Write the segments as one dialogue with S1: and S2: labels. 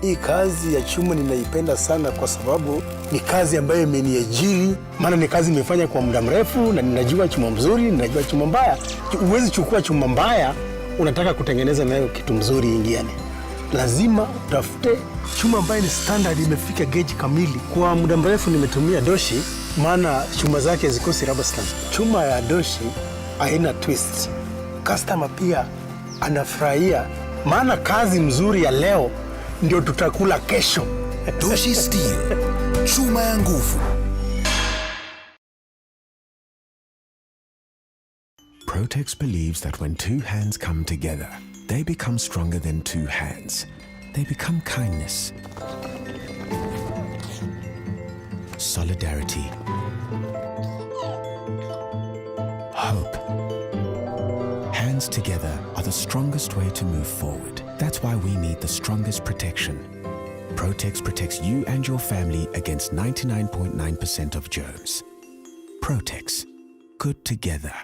S1: Hii kazi ya chuma ninaipenda sana kwa sababu ni kazi ambayo imeniajiri, maana ni kazi nimefanya kwa muda mrefu na ninajua chuma mzuri, ninajua chuma mbaya. Huwezi chukua chuma mbaya unataka kutengeneza nayo kitu mzuri ingiane. Lazima utafute chuma ambayo ni standard, imefika gauge kamili. Kwa muda mrefu nimetumia doshi, maana chuma zake zikosi rubber stamp. Chuma ya doshi haina twist. Customer pia anafurahia, maana kazi mzuri ya leo ndio tutakula kesho.
S2: Doshi Steel, chuma ya nguvu. Protex believes that when two hands come together, they become stronger than two hands. They become kindness, solidarity, hope. Hands together are the strongest way to move forward. That's why we need the strongest protection. Protex protects you and your family against 99.9% of germs. Protex, good together.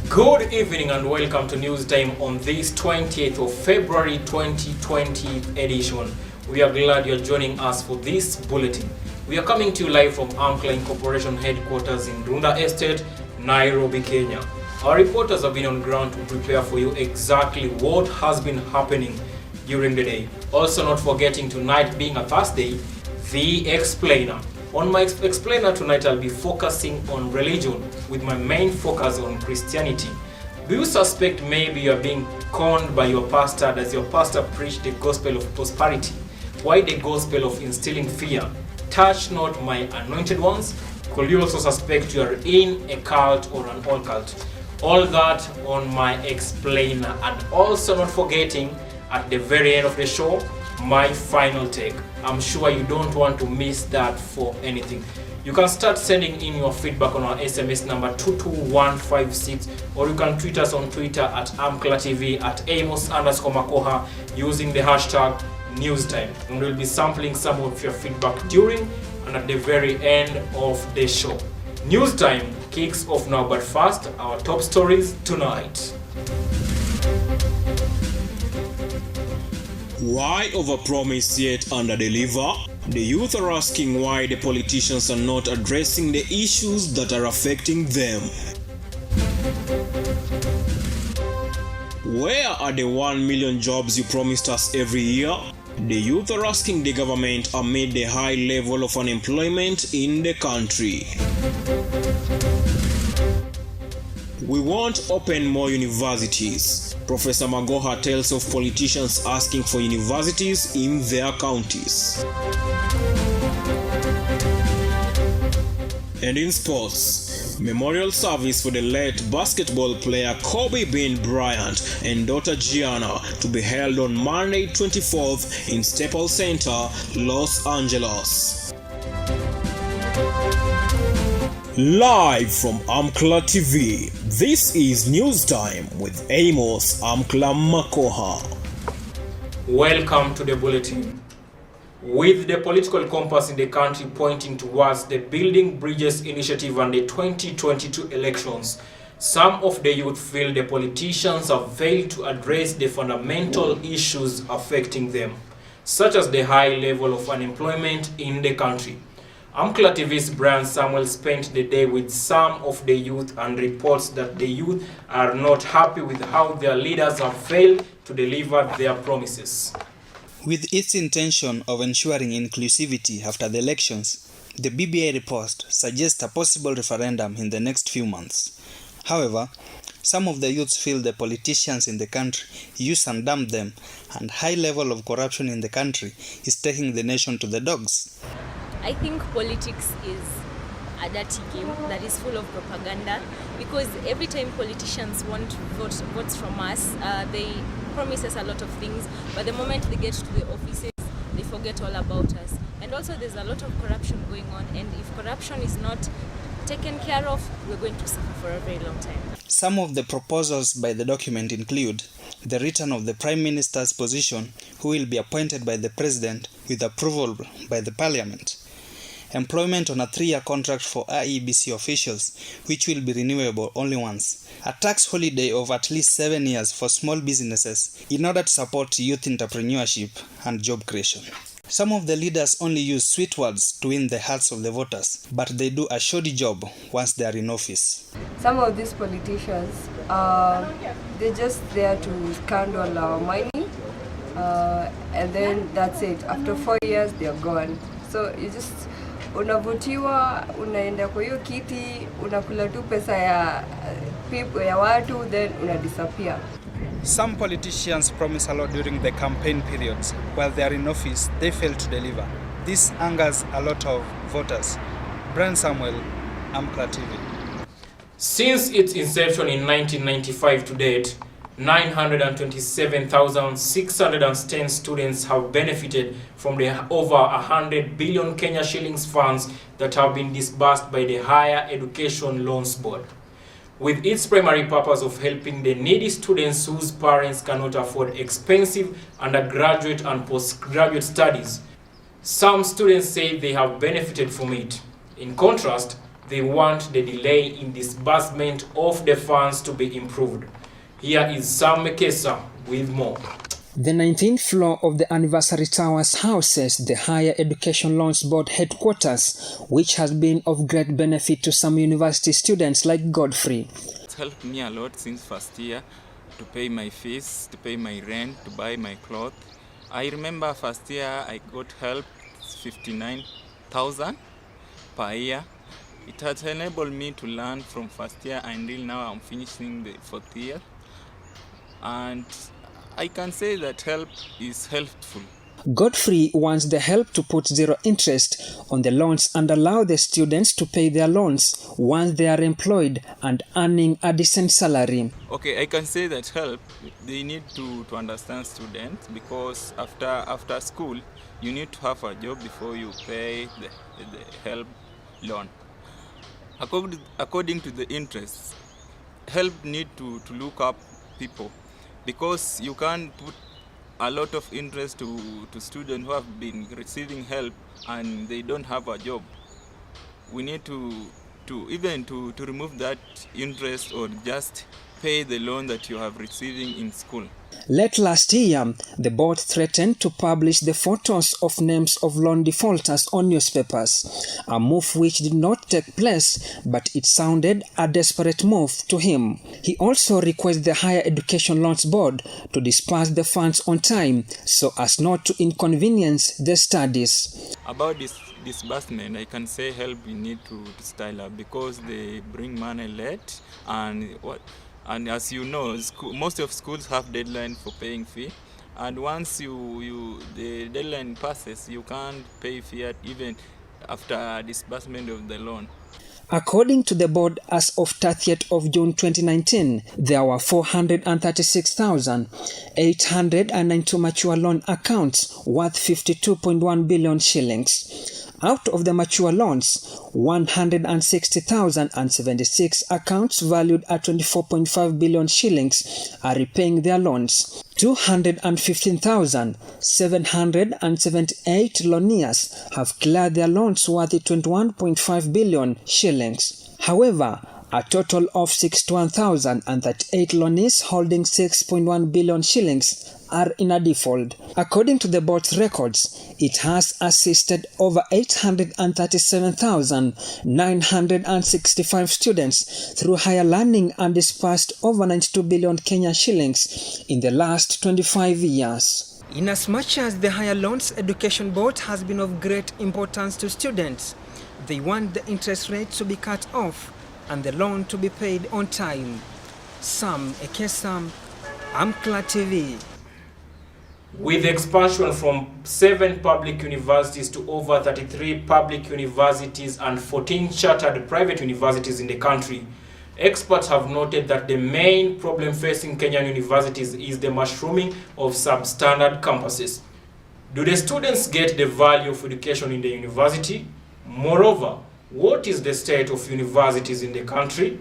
S3: Good evening and welcome to News Time on this 20th of February 2020 edition. We are glad you're joining us for this bulletin. We are coming to you live from Amcla Incorporation headquarters in Runda Estate, Nairobi, Kenya. Our reporters have been on ground to prepare for you exactly what has been happening during the day. Also not forgetting tonight being a Thursday, the Explainer. On my explainer tonight, I'll be focusing on religion with my main focus on Christianity. Do you suspect maybe you're being conned by your pastor? Does your pastor preach the gospel of prosperity? Why the gospel of instilling fear? Touch not my anointed ones. Could you also suspect you are in a cult or an occult? All that on my explainer. And also not forgetting at the very end of the show, my final take. I'm sure you don't want to miss that for anything. You can start sending in your feedback on our SMS number 22156, or you can tweet us on Twitter at Amcla TV, at Amos Makokha, using the hashtag NewsTime. And we'll be sampling some of your feedback during and at the very end of the show. NewsTime kicks off now, but first, our top stories tonight. Why overpromise yet underdeliver? The youth are asking why the politicians are not addressing the issues that are affecting them. Where are the 1 million jobs you promised us every year? The youth are asking the government amid the high level of unemployment in the country. We won't open more universities. Professor Makokha tells of politicians asking for universities in their counties. And in sports, memorial service for the late basketball player Kobe Bryant and daughter Gianna to be held on Monday 24th in Staples Center, Los Angeles. Live from Amcla TV, this is News Time with Amos Amcla Makokha. Welcome to the bulletin. With the political compass in the country pointing towards the Building Bridges initiative and the 2022 elections, some of the youth feel the politicians have failed to address the fundamental issues affecting them, such as the high level of unemployment in the country. Amcla TV's Brian Samuel spent the day with some of the youth and reports that the youth are not happy with how their leaders have failed to deliver their promises.
S4: With its intention of ensuring inclusivity after the elections, The BBI report suggests a possible referendum in the next few months. However, some of the youths feel the politicians in the country use and dump them, and high level of corruption in the country is taking the nation to the dogs.
S5: I think politics is a dirty game that is full of propaganda, because every time politicians want votes from us, they promise us a lot of things, but the moment they get to the offices, they forget all about us. And also there's a lot of corruption going on, and if corruption is not taken care of, we're going to suffer for a very long time.
S4: Some of the proposals by the document include the return of the Prime Minister's position, who will be appointed by the President with approval by the Parliament, employment on a 3-year contract for IEBC officials, which will be renewable only once, a tax holiday of at least 7 years for small businesses in order to support youth entrepreneurship and job creation. Some of the leaders only use sweet words to win the hearts of the voters, but they do a shoddy job once they are in office.
S6: Some of these politicians, they're just there to scandal our money, and then that's it. After 4 years, they're gone. So you just unavutiwa, unaenda kwa hiyo kiti, unakula tu pesa ya watu, then unadisappear.
S4: Some politicians promise a lot during the campaign periods. While they are in office, they fail to deliver. This angers a lot of voters. Brian Samuel, Amcla TV.
S3: Since its inception in 1995 to date, 927,610 students have benefited from the over 100 billion Kenya shillings funds that have been disbursed by the Higher Education Loans Board, with its primary purpose of helping the needy students whose parents cannot afford expensive undergraduate and postgraduate studies. Some students say they have benefited from it. In contrast, they want the delay in disbursement of the funds to be improved. Here is Sam Mekesa with more.
S7: The 19th floor of the Anniversary Towers houses the Higher Education Loans Board headquarters, which has been of great benefit to some university students like Godfrey.
S8: It helped me a lot since first year to pay my fees, to pay my rent, to buy my clothes. I remember first year I got help 59,000 per year. It has enabled me to learn from first year until now I'm finishing the 4th year. And I can say that help is helpful.
S7: Godfrey wants the help to put zero interest on the loans and allow the students to pay their loans once they are employed and earning a decent salary.
S8: Okay, I can say that help, they need to understand students, because after school, you need to have a job before you pay the help loan. According to the interests, help need to look up people, because you can't put a lot of interest to students who have been receiving help and they don't have a job. We need to remove that interest or just pay the loan that you have receiving in school.
S7: Late last year, the board threatened to publish the photos of names of loan defaulters on newspapers, a move which did not take place, but it sounded a desperate move to him. He also requested the Higher Education Loans Board to disperse the funds on time so as not to inconvenience the studies.
S8: About this disbursement, I can say help we need to style up, because they bring money late, and as you know, most of schools have deadline for paying fee, and once the deadline passes, you can't pay fee even after disbursement of the loan.
S7: According to the board, as of 30th of June 2019, there were 436,892 mature loan accounts worth 52.1 billion shillings. Out of the mature loans, 160,076 accounts valued at 24.5 billion shillings are repaying their loans. 215,778 loaners have cleared their loans worth 21.5 billion shillings. However, a total of 61,038 loanees holding 6.1 billion shillings are in a default. According to the board's records, it has assisted over 837,965 students through higher learning and disbursed over 92 billion Kenyan shillings in the last 25 years. Inasmuch as the Higher Loans Education Board has been of great importance to students, They want the interest rate to be cut off and the loan to be paid on time. Sam Ekesam, Amcla TV.
S3: With expansion from 7 public universities to over 33 public universities and 14 chartered private universities in the country, experts have noted that the main problem facing Kenyan universities is the mushrooming of substandard campuses. Do the students get the value of education in the university? Moreover, what is the state of universities in the country?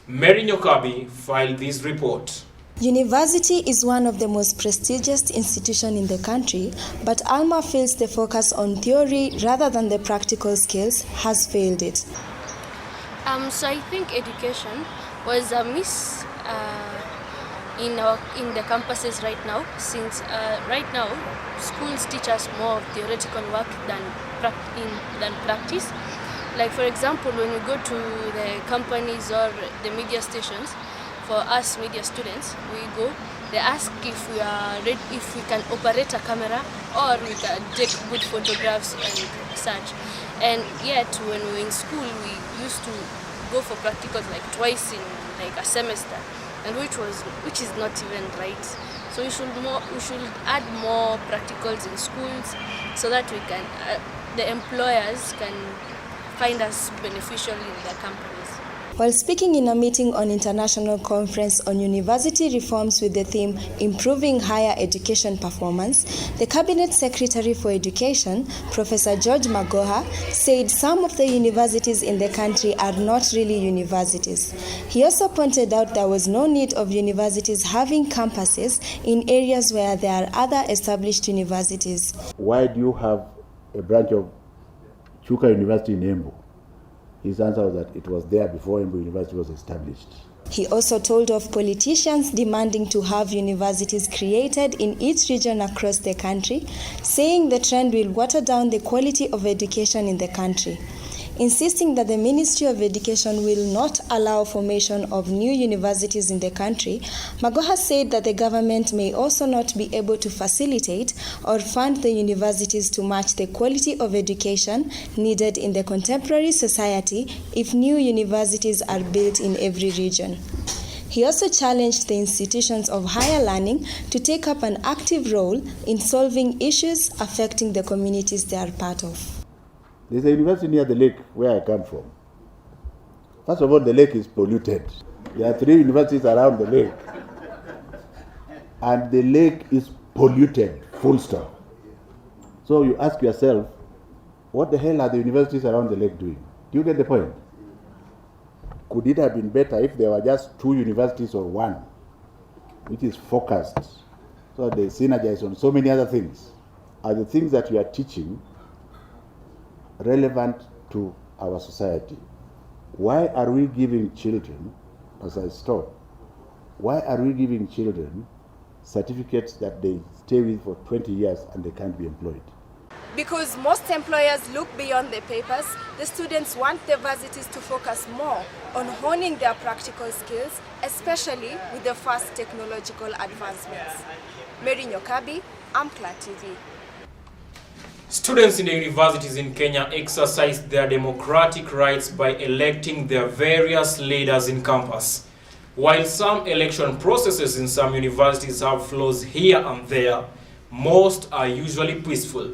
S3: Mary Nyokabi filed this report.
S9: University is one of the most prestigious institutions in the country, but Alma feels the focus on theory rather than the practical skills has failed it.
S10: So I think education was a miss in the campuses right now, since right now schools teach us more of theoretical work than practice. Like for example, when we go to the companies or the media stations, for us media students, they ask if we are ready, if we can operate a camera or we can take good photographs and such. And yet when we were in school, we used to go for practicals like twice in like a semester, and which is not even right. So we should add more practicals in schools so that we can the employers can find us beneficial in their companies.
S9: While speaking in a meeting on International Conference on University Reforms with the theme Improving Higher Education Performance, the Cabinet Secretary for Education, Professor George Makokha, said some of the universities in the country are not really universities. He also pointed out there was no need of universities having campuses in areas where there are other established universities.
S11: Why do you have a branch of Chuka University in Embu? His answer was that it was there before Embu University was established.
S9: He also told of politicians demanding to have universities created in each region across the country, saying the trend will water down the quality of education in the country. Insisting that the Ministry of Education will not allow formation of new universities in the country, Makokha said that the government may also not be able to facilitate or fund the universities to match the quality of education needed in the contemporary society if new universities are built in every region. He also challenged the institutions of higher learning to take up an active role in solving issues affecting the communities they are part of.
S11: There's a university near the lake where I come from. First of all, the lake is polluted. There are 3 universities around the lake. And the lake is polluted, full stop. So you ask yourself, what the hell are the universities around the lake doing? Do you get the point? Could it have been better if there were just 2 universities or 1, which is focused, so they synergize on so many other things? Are the things that you are teaching relevant to our society? Why are we giving children, as I stop, why are we giving children certificates that they stay with for 20 years and they can't be employed?
S6: Because most employers look beyond the papers, the students want the varsities to focus more on honing their practical skills, especially with the fast technological advancements. Mary Nyokabi, Amcla TV.
S3: Students in the universities in Kenya exercise their democratic rights by electing their various leaders in campus. While some election processes in some universities have flaws here and there, most are usually peaceful.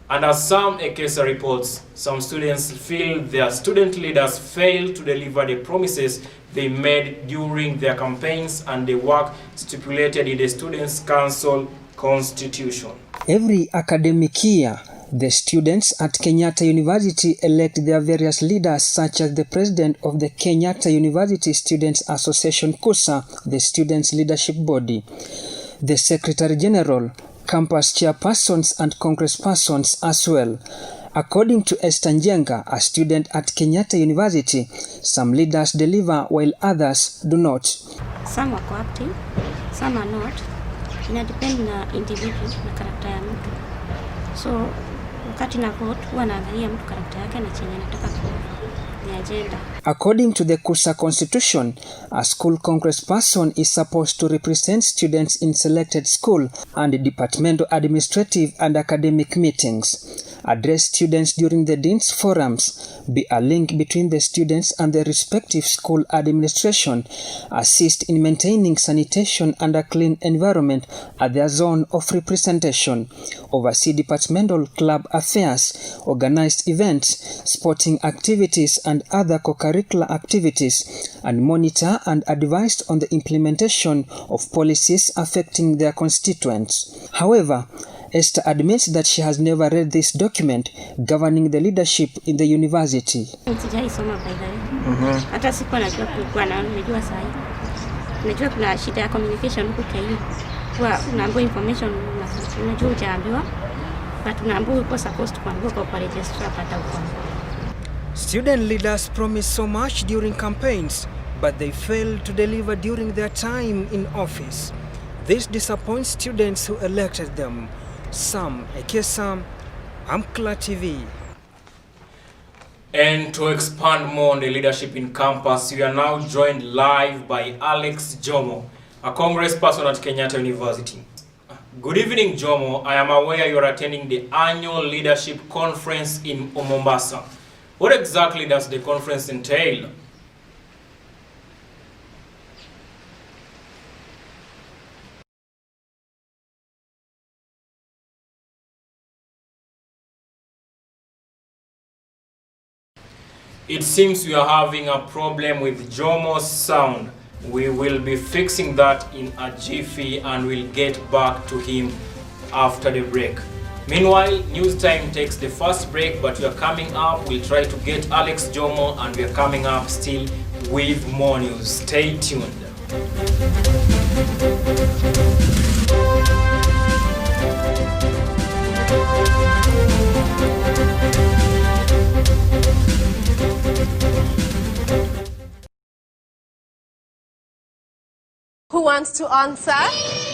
S3: And as Sam Ekesa reports, some students feel their student leaders fail to deliver the promises they made during their campaigns and the work stipulated in the Students' Council Constitution.
S7: Every academic year, the students at Kenyatta University elect their various leaders, such as the president of the Kenyatta University Students Association KUSA, the students' leadership body, the secretary general, campus chairpersons and congresspersons as well. According to Esther Njenga, a student at Kenyatta University, some leaders deliver while others do not.
S12: Some are active, some are not. It depends on the individual na character ya mtu. So wakati na vote huwa naangalia mtu character yake na chenye nataka ni agenda. According to the KUSA constitution, a school congressperson is supposed to represent students in selected school and departmental administrative and academic meetings.
S7: address students during the Dean's Forums, be a link between the students and their respective school administration, assist in maintaining sanitation and a clean environment at their zone of representation, oversee departmental club affairs, organized events, sporting activities and other co-curricular activities, and monitor and advise on the implementation of policies affecting their constituents. However, Esther admits that she has never read this document governing the leadership in the university.
S12: Sijaisoma by the way. Hata sikuwa najua kulikuwa na nimejua saa hii. Najua kuna shida ya communication huko KU. Kwa unaambiwa information unajua hujaambiwa, but unaambiwa uko supposed kuambiwa kwa registrar pata uko.
S7: Student leaders promise so much during campaigns, but they fail to deliver during their time in office. This disappoints students who elected them. Sam Ekesa, Amcla TV.
S3: And to expand more on the leadership in campus, we are now joined live by Alex Jomo, a congressperson at Kenyatta University. Good evening, Jomo. I am aware you are attending the annual leadership conference in Mombasa. What exactly does the conference entail? It seems we are having a problem with Jomo's sound. We will be fixing that in a jiffy and we'll get back to him after the break. Meanwhile, News Time takes the first break, but we are coming up. We'll try to get Alex Jomo and we are coming up still with more news. Stay tuned.
S13: Who wants to answer?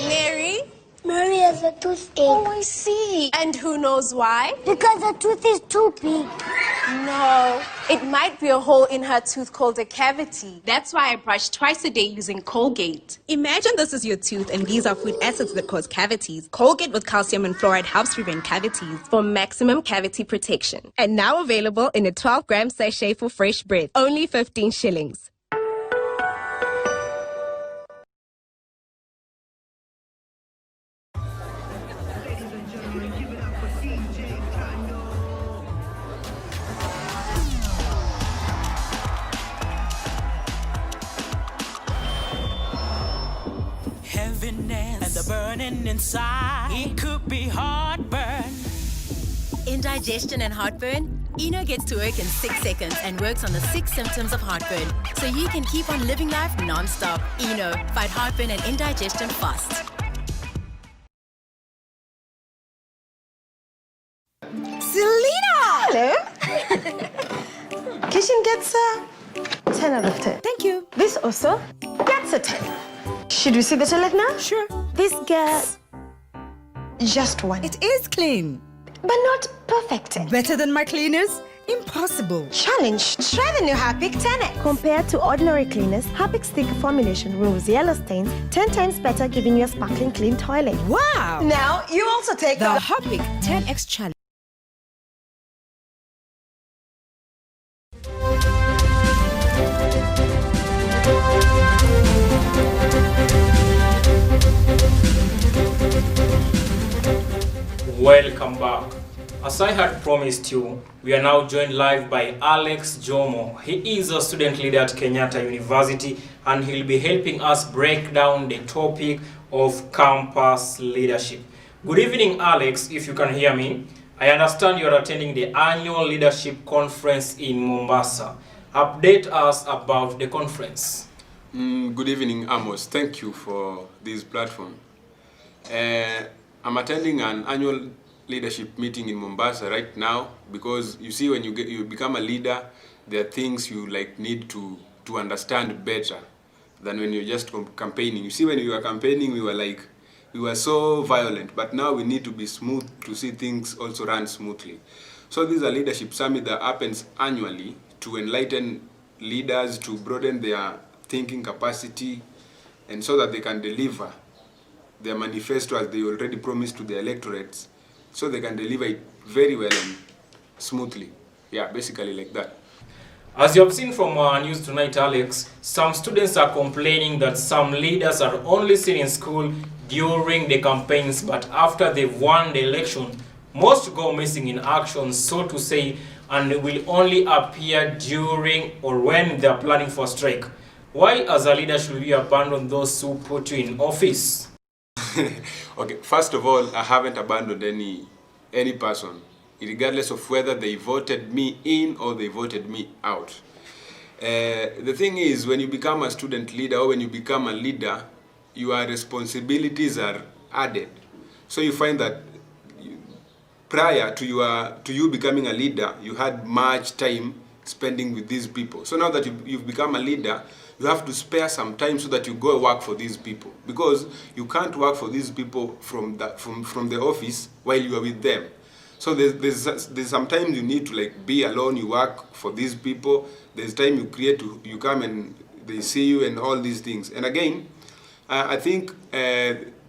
S13: Mary?
S14: Mary has a toothache.
S13: Oh, I see. And who knows why?
S14: Because the tooth is too big.
S13: No, it might be a hole in her tooth called a cavity. That's why I brush twice a day using Colgate.
S15: Imagine this is your tooth and these are food acids that cause cavities. Colgate with calcium and fluoride helps prevent cavities.
S13: For maximum cavity protection. And now available in a 12-gram sachet for fresh breath. Only 15 shillings.
S16: And the burning inside, it could be heartburn.
S17: Indigestion and heartburn? Eno gets to work in 6 seconds and works on the 6 symptoms of heartburn, so you can keep on living life non-stop. Eno, fight heartburn and indigestion fast.
S18: Selena!
S19: Hello. Kitchen gets a 10 out of 10.
S18: Thank you.
S19: This also gets a 10. Should we see the toilet now?
S18: Sure.
S19: This gets just 1.
S18: It is clean.
S19: But not perfect.
S18: Better than my cleaners? Impossible.
S19: Challenge. Try the new Harpic 10X. Compared to ordinary cleaners, Harpic stick formulation removes yellow stains 10 times better, giving you a sparkling clean toilet.
S18: Wow.
S19: Now you also take
S18: the Harpic 10X challenge.
S3: Welcome back. As I had promised you, we are now joined live by Alex Jomo. He is a student leader at Kenyatta University and he'll be helping us break down the topic of campus leadership. Good evening, Alex, if you can hear me. I understand you are attending the annual leadership conference in Mombasa. Update us about the conference.
S20: Good evening, Amos. Thank you for this platform. I'm attending an annual leadership meeting in Mombasa right now because you see, when you become a leader, there are things you need to understand better than when you're just campaigning. You see, when you were campaigning, we were so violent, but now we need to be smooth to see things also run smoothly. So this is a leadership summit that happens annually to enlighten leaders, to broaden their thinking capacity, and so that they can deliver their manifesto as they already promised to their electorates, so they can deliver it very well and smoothly. Yeah, basically like that.
S3: As you have seen from our news tonight, Alex, some students are complaining that some leaders are only seen in school during the campaigns, but after they've won the election, most go missing in action, so to say, and will only appear during or when they are planning for strike. Why, as a leader, should we abandon those who put you in office?
S20: Okay, first of all, I haven't abandoned any person, regardless of whether they voted me in or they voted me out. The thing is, when you become a student leader or when you become a leader, your responsibilities are added. So you find that prior to you becoming a leader, you had much time spending with these people. So now that you've become a leader, you have to spare some time so that you go work for these people, because you can't work for these people from the office while you are with them. So there's sometimes you need to like be alone, you work for these people. There's time you come and they see you and all these things. And again, I think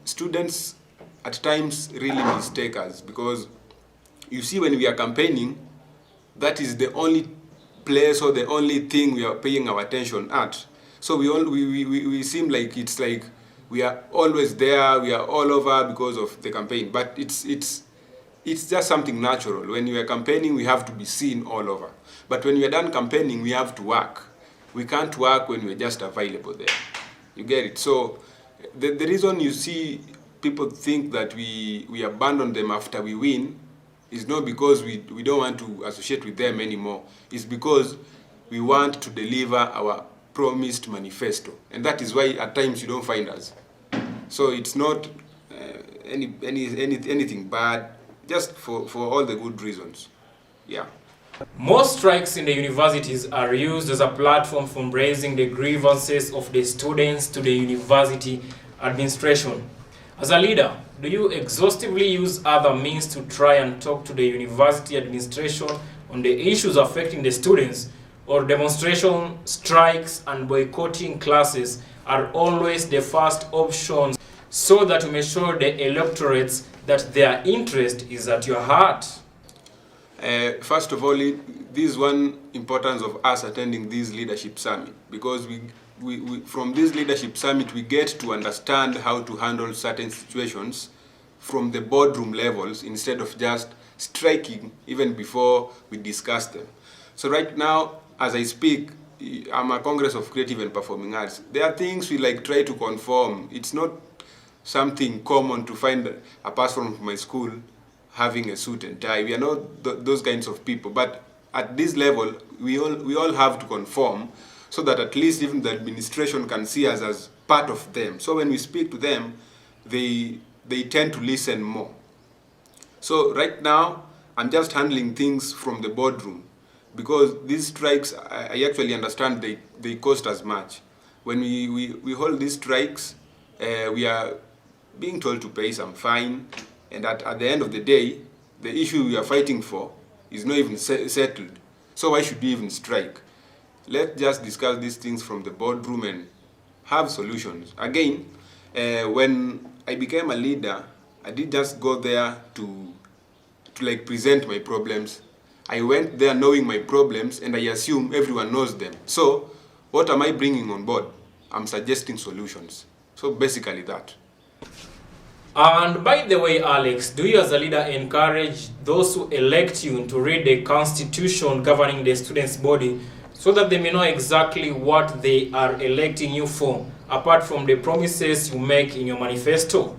S20: students at times really mistake us, because you see, when we are campaigning, that is the only place or the only thing we are paying our attention at. So we seem like it's like we are always there, we are all over because of the campaign. But it's just something natural. When you are campaigning, we have to be seen all over. But when we are done campaigning, we have to work. We can't work when we're just available there. You get it? So the reason you see people think that we abandon them after we win is not because we don't want to associate with them anymore. It's because we want to deliver our promised manifesto. And that is why at times you don't find us. So it's not anything bad, just for all the good reasons. Yeah.
S3: Most strikes in the universities are used as a platform for raising the grievances of the students to the university administration. As a leader, do you exhaustively use other means to try and talk to the university administration on the issues affecting the students, or demonstration, strikes, and boycotting classes are always the first options, so that you may show the electorates that their interest is at your heart?
S20: First of all, this is one importance of us attending this leadership summit, because we from this leadership summit we get to understand how to handle certain situations from the boardroom levels, instead of just striking even before we discuss them. So right now, as I speak, I'm a Congress of Creative and Performing Arts. There are things we like try to conform. It's not something common to find a person from my school having a suit and tie. We are not those kinds of people. But at this level, we all have to conform, so that at least even the administration can see us as part of them. So when we speak to them, they tend to listen more. So right now, I'm just handling things from the boardroom, because these strikes, I actually understand they cost us much. When we hold these strikes, we are being told to pay some fine, and at the end of the day, the issue we are fighting for is not even settled. So why should we even strike? Let's just discuss these things from the boardroom and have solutions. Again, when I became a leader, I didn't just go there to like present my problems. I went there knowing my problems, and I assume everyone knows them. So what am I bringing on board? I'm suggesting solutions. So basically that.
S3: And by the way, Alex, do you as a leader encourage those who elect you to read the constitution governing the students' body, so that they may know exactly what they are electing you for, apart from the promises you make in your manifesto?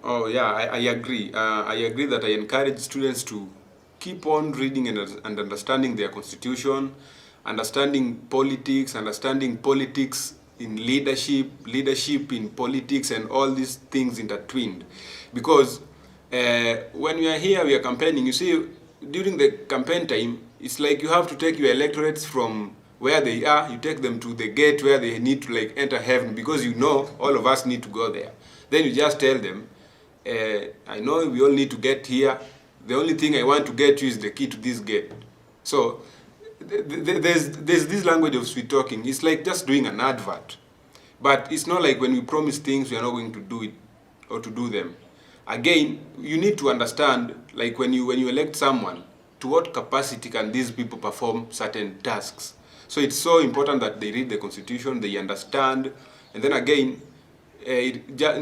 S20: Oh yeah, I agree. I agree that I encourage students to keep on reading and understanding their constitution, understanding politics in leadership in politics, and all these things intertwined. Because when we are here, we are campaigning. You see, during the campaign time, it's like you have to take your electorates from where they are, you take them to the gate where they need to like enter heaven, because you know all of us need to go there. Then you just tell them, I know we all need to get here. The only thing I want to get you is the key to this gate. So there's this language of sweet talking. It's like just doing an advert. But it's not like when we promise things, we are not going to do it or to do them. again, you need to understand, like when you elect someone, to what capacity can these people perform certain tasks. So it's so important that they read the Constitution, they understand, and then again,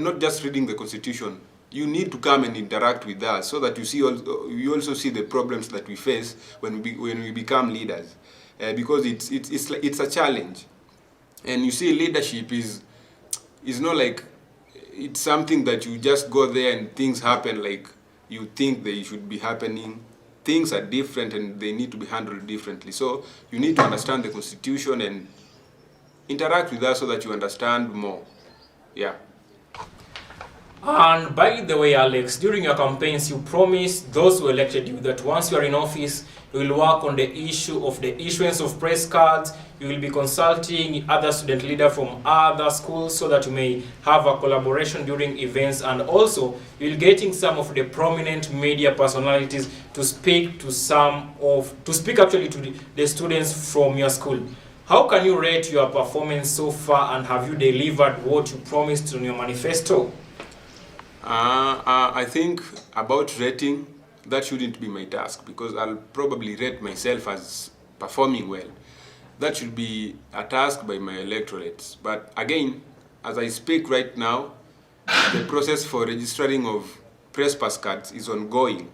S20: not just reading the Constitution, you need to come and interact with us so that you also see the problems that we face when we become leaders, because it's a challenge, and you see leadership is not like it's something that you just go there and things happen like you think they should be happening. Things are different and they need to be handled differently. So you need to understand the Constitution and interact with us so that you understand more. Yeah.
S3: And by the way, Alex, during your campaigns, you promised those who elected you that once you are in office, you will work on the issue of the issuance of press cards. You will be consulting other student leaders from other schools so that you may have a collaboration during events, and also you will getting some of the prominent media personalities to speak to actually to the students from your school. How can you rate your performance so far, and have you delivered what you promised in your manifesto?
S20: I think about rating, that shouldn't be my task, because I'll probably rate myself as performing well. That should be a task by my electorates. But again, as I speak right now, the process for registering of press pass cards is ongoing.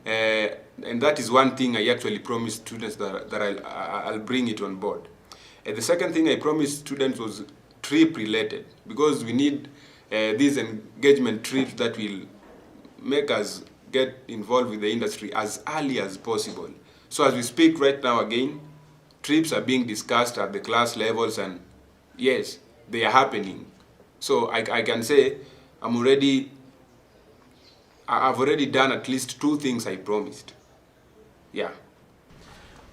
S20: And that is one thing I actually promised students that I'll bring it on board. The second thing I promised students was trip related, because we need these engagement trips that will make us get involved with the industry as early as possible. So as we speak right now, again, trips are being discussed at the class levels, and yes, they are happening. So I can say I've already done at least 2 things I promised. Yeah.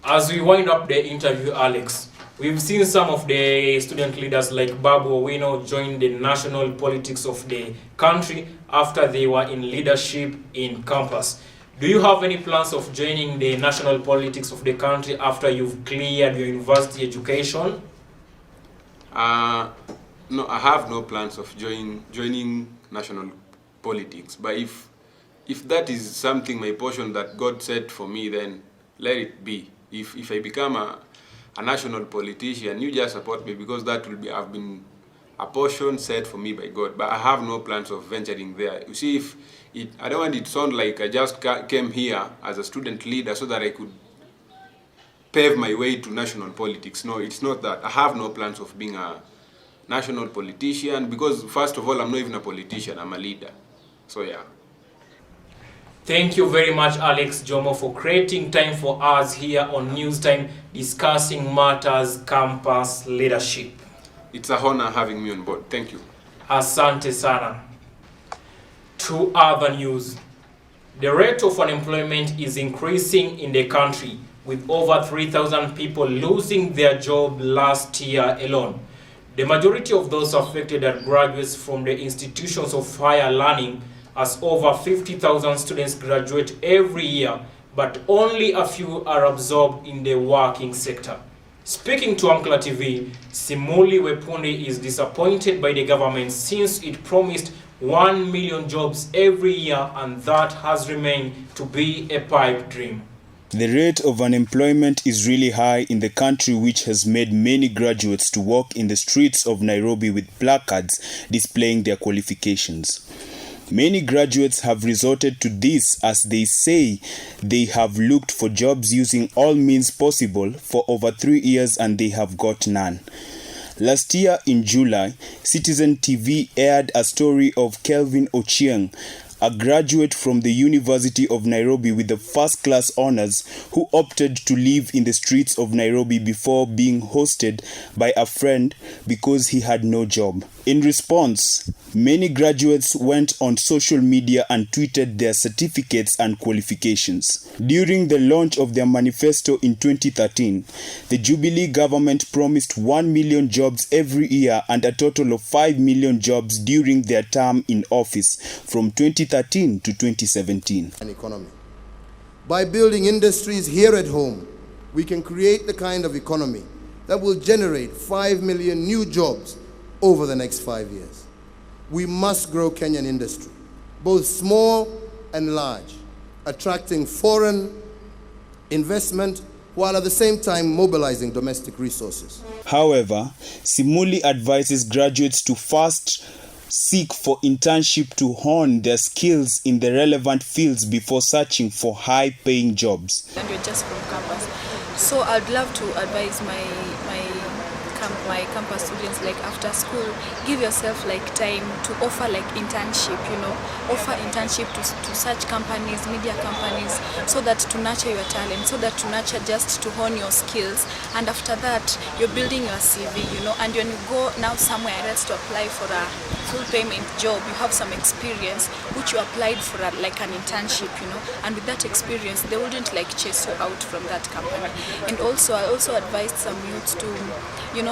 S3: As we wind up the interview, Alex, we've seen some of the student leaders like Babu Owino join the national politics of the country after they were in leadership in campus. Do you have any plans of joining the national politics of the country after you've cleared your university education?
S20: No, I have no plans of joining national politics. But if that is something, my portion that God set for me, then let it be. If I become a national politician, you just support me, because that will be, I've been a portion set for me by God. But I have no plans of venturing there. You see, I don't want it to sound like I just came here as a student leader so that I could pave my way to national politics. No, it's not that. I have no plans of being a national politician, because first of all, I'm not even a politician, I'm a leader. So yeah.
S3: Thank you very much, Alex Jomo, for creating time for us here on News Time, discussing matters campus leadership.
S20: It's a honor having me on board. Thank you.
S3: Asante sana. To other news. The rate of unemployment is increasing in the country, with over 3,000 people losing their job last year alone. The majority of those affected are graduates from the institutions of higher learning, as over 50,000 students graduate every year, but only a few are absorbed in the working sector. Speaking to Amcla TV, Simuli Wepundi is disappointed by the government since it promised 1 million jobs every year, and that has remained to be a pipe dream.
S21: The rate of unemployment is really high in the country, which has made many graduates to walk in the streets of Nairobi with placards displaying their qualifications. Many graduates have resorted to this, as they say they have looked for jobs using all means possible for over 3 years and they have got none. Last year in July, Citizen TV aired a story of Kelvin Ochieng, a graduate from the University of Nairobi with the first-class honors, who opted to live in the streets of Nairobi before being hosted by a friend because he had no job. In response, many graduates went on social media and tweeted their certificates and qualifications. During the launch of their manifesto in 2013, the Jubilee government promised 1 million jobs every year and a total of 5 million jobs during their term in office from 2013 to 2017.
S22: An economy. By building industries here at home, we can create the kind of economy that will generate 5 million new jobs over the next 5 years. We must grow Kenyan industry, both small and large, attracting foreign investment while at the same time mobilizing domestic resources.
S21: However, Simuli advises graduates to first seek for internship to hone their skills in the relevant fields before searching for high-paying jobs.
S1: And you're just from campus. So I'd love to advise my campus students, like after school, give yourself like time to offer like internship, offer internship to such companies, media companies, so that to nurture your talent, so that to nurture just to hone your skills. And after that, you're building your CV, and when you go now somewhere else to apply for a full payment job, you have some experience which you applied for like an internship, and with that experience, they wouldn't like chase you out from that company. And also, I also advised some youths to,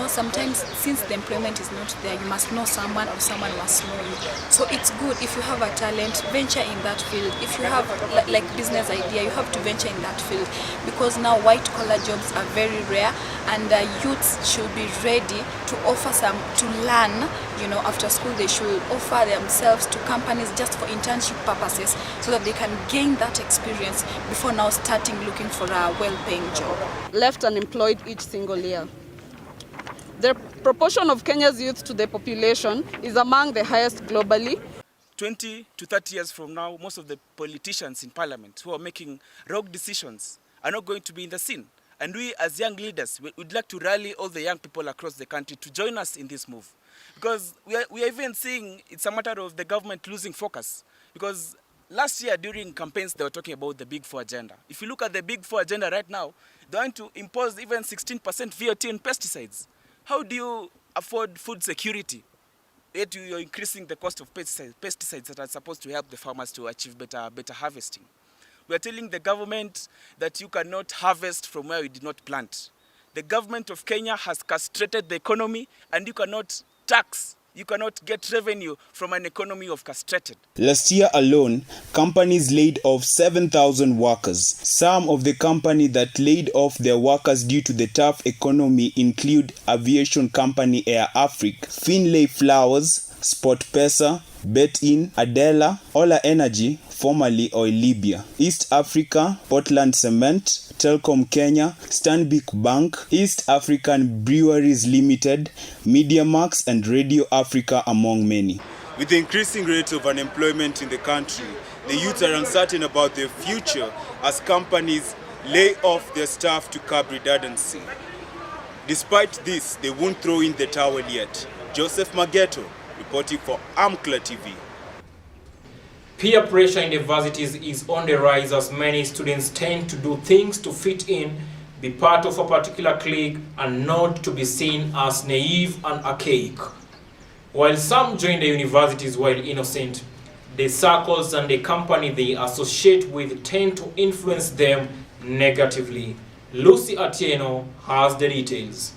S1: sometimes since the employment is not there, you must know someone or someone must know you. So it's good if you have a talent, venture in that field. If you have like business idea, you have to venture in that field, because now white collar jobs are very rare, and youths should be ready to offer to learn. After school they should offer themselves to companies just for internship purposes, so that they can gain that experience before now starting looking for a well-paying job.
S2: Left unemployed each single year. The proportion of Kenya's youth to the population is among the highest globally.
S23: 20 to 30 years from now, most of the politicians in parliament who are making wrong decisions are not going to be in the scene. And we as young leaders, would like to rally all the young people across the country to join us in this move. Because we are even seeing it's a matter of the government losing focus. Because last year during campaigns, they were talking about the Big Four agenda. If you look at the Big Four agenda right now, they're going to impose even 16% VAT on pesticides. How do you afford food security? Yet you're increasing the cost of pesticides that are supposed to help the farmers to achieve better harvesting. We are telling the government that you cannot harvest from where you did not plant. The government of Kenya has castrated the economy, and you cannot tax. You cannot get revenue from an economy of castrated.
S21: Last year alone, companies laid off 7,000 workers. Some of the companies that laid off their workers due to the tough economy include aviation company Air Africa, Finlay Flowers, SportPesa, Bet-In, Adela, Ola Energy, formerly Oil Libya, East Africa, Portland Cement, Telcom Kenya, Stanbic Bank, East African Breweries Limited, MediaMax and Radio Africa, among many. With the increasing rates of unemployment in the country, the youths are uncertain about their future as companies lay off their staff to curb redundancy. Despite this, they won't throw in the towel yet. Joseph Mageto, reporting for Amcla TV.
S3: Peer pressure in universities is on the rise as many students tend to do things to fit in, be part of a particular clique, and not to be seen as naive and archaic. While some join the universities while innocent, the circles and the company they associate with tend to influence them negatively. Lucy Atieno has the details.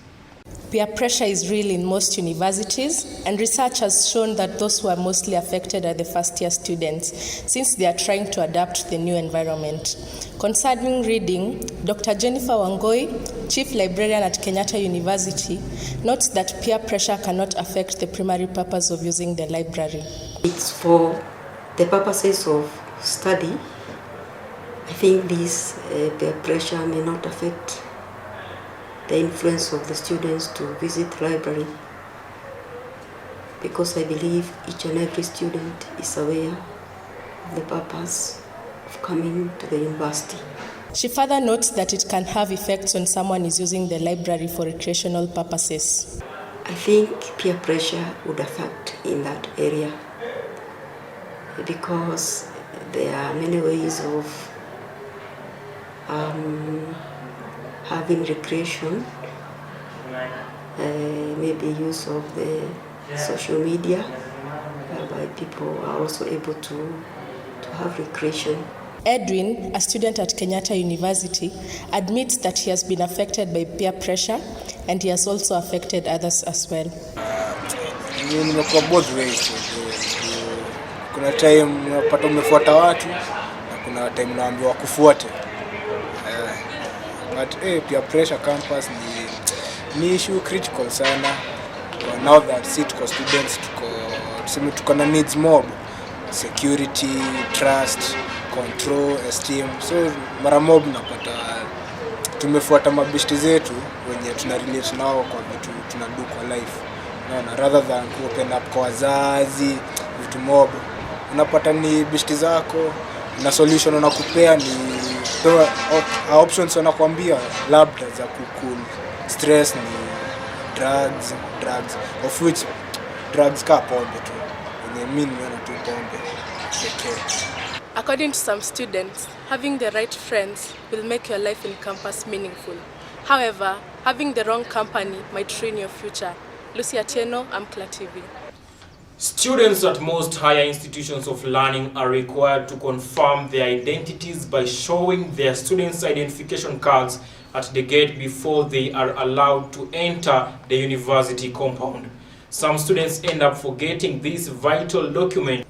S24: Peer pressure is real in most universities, and research has shown that those who are mostly affected are the first-year students, since they are trying to adapt to the new environment. Concerning reading, Dr. Jennifer Wangoi, Chief Librarian at Kenyatta University, notes that peer pressure cannot affect the primary purpose of using the library.
S25: It's for the purposes of study. I think this peer pressure may not affect the influence of the students to visit the library, because I believe each and every student is aware of the purpose of coming to the university.
S24: She further notes that it can have effects when someone is using the library for recreational purposes.
S25: I think peer pressure would affect in that area, because there are many ways of having recreation, maybe use of the social media, whereby people are also able to have recreation.
S24: Edwin, a student at Kenyatta University, admits that he has been affected by peer pressure, and he has also affected others as well.
S26: Nimekuwa both ways. Kuna time unapata umefuata watu na kuna time unaambiwa kufuate. But peer pressure campus ni issue critical sana. Now that tuko students tuko na needs mob. security, trust, control, esteem. So mara mob napata tumefuata mabishti zetu wenye tuna relate nao kwa vitu tunadu kwa life. Naona rather than open up kwa wazazi vitu mob, unapata ni bishti zako na solution unakupea ni options wanakuambia labda za kukul stress ni drugs of which drugs ka pombe tu yenye mimi niona tu pombe pekee.
S24: According to some students, having the right friends will make your life in campus meaningful. However, having the wrong company might ruin your future. Lucy Atieno, Amcla TV.
S3: Students at most higher institutions of learning are required to confirm their identities by showing their students' identification cards at the gate before they are allowed to enter the university compound. Some students end up forgetting this vital document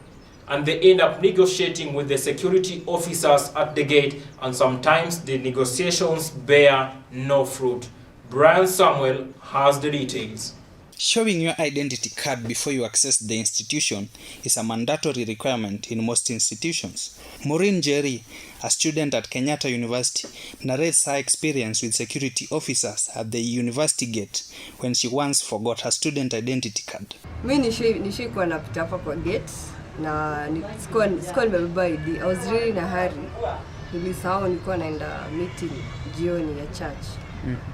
S3: and they end up negotiating with the security officers at the gate, and sometimes the negotiations bear no fruit. Brian Samuel has the details.
S7: Showing your identity card before you access the institution is a mandatory requirement in most institutions. Maureen Jerry, a student at Kenyatta University, narrates her experience with security officers at the university gate when she once forgot her student identity card.
S6: Mimi nishikuwa napita hapa kwa gate na sikuwa nimebeba ID. I was really in a hurry. Nilisahau nilikuwa naenda meeting jioni ya church.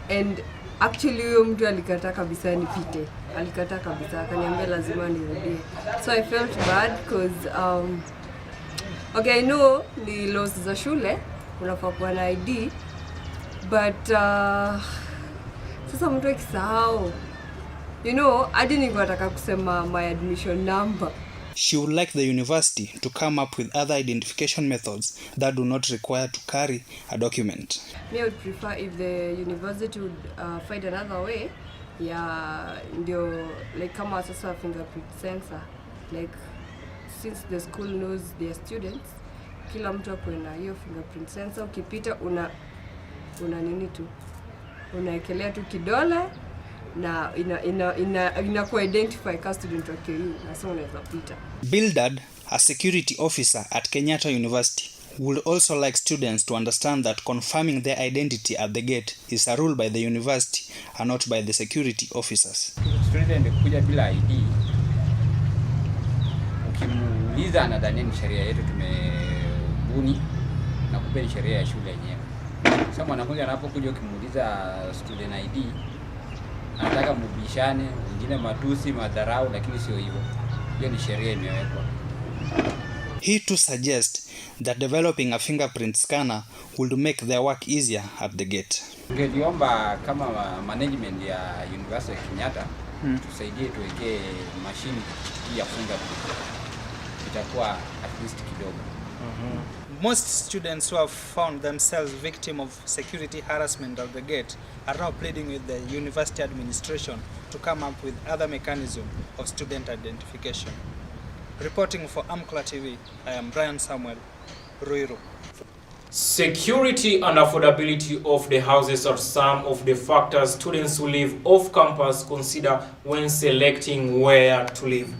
S6: And actually huyo mtu alikataa kabisa nipite. Alikataa kabisa, akaniambia lazima nirudie. So I felt bad because okay, I know ni laws za shule unafaa kuwa na ID, but sasa mtu akisahau, you know, hadi nilikuwa nataka kusema my admission number.
S7: She would like the university to come up with other identification methods that do not require to carry a document.
S6: Me, I would prefer if the university would find another way. Yeah, ndio like kama sasa fingerprint sensor, like since the school knows their students, kila mtu akwe na hiyo fingerprint sensor. Ukipita una nini tu, unaekelea tu kidole na ina identify ka student wa KU na sasa unaweza pita.
S7: Bildad, a security officer at Kenyatta University, would also like students to understand that confirming their identity at the gate is a rule by the university and not by the security officers.
S4: Student kuja bila ID, ukimuuliza anadhani ni sheria yetu tumebuni na kupeni sheria ya shule yenyewe. Sasa mwanafunzi anapokuja ukimuuliza student ID, anataka mubishane, wengine matusi, madharau, lakini sio hivyo. Hiyo ni sheria imewekwa.
S7: He too suggests that developing a fingerprint scanner would make their work easier at the gate.
S4: Ningeliomba kama management ya University ya Kenyatta tusaidie tuweke machine ya fingerprint. Itakuwa at least kidogo.
S5: Most students who have found themselves victim of security harassment at the gate are now pleading with the university administration to come up with other mechanism of student identification. Reporting for Amcla TV, I am Brian Samuel, Ruiru.
S3: Security and affordability of the houses are some of the factors students who live off campus consider when selecting where to live.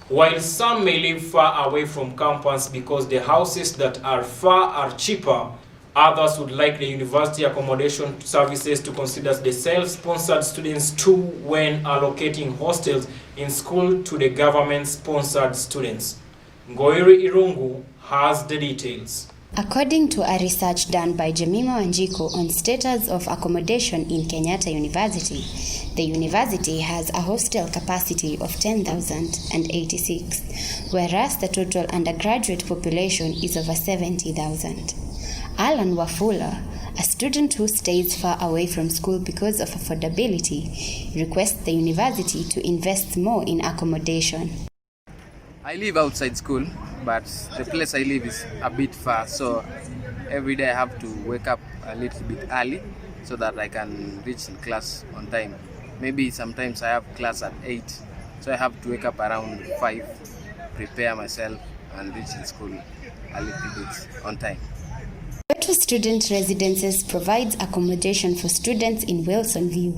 S3: While some may live far away from campus because the houses that are far are cheaper, others would like the university accommodation services to consider the self-sponsored students too when allocating hostels in school to the government-sponsored students. Ngoiri Irungu has the details.
S8: According to a research done by Jemima Wanjiku on status of accommodation in Kenyatta University, the university has a hostel capacity of 10,086, whereas the total undergraduate population is over 70,000. Alan Wafula, a student who stays far away from school because of affordability, requests the university to invest more in accommodation.
S9: I live outside school, but the place I live is a bit far, so every day I have to wake up a little bit early so that I can reach in class on time. Maybe sometimes I have class at 8, so I have to wake up around 5, prepare myself and reach in school a little bit on time.
S8: Petro Student Residences provides accommodation for students in Wilson View,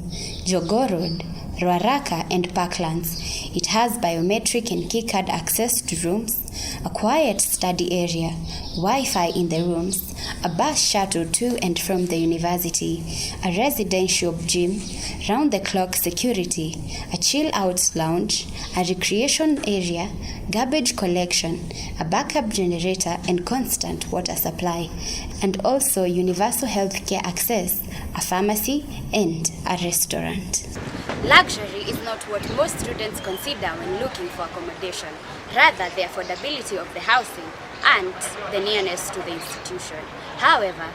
S8: Jogoo Road, Ruaraka, and Parklands. It has biometric and keycard access to rooms, a quiet study area, Wi-Fi in the rooms, a bus shuttle to and from the university, a residential gym, round-the-clock security, a chill-out lounge, a recreation area, garbage collection, a backup generator and constant water supply, and also universal healthcare access, a pharmacy, and a restaurant.
S10: Luxury is not what most students consider when looking for accommodation, rather the affordability of the housing and the nearness to the institution. However,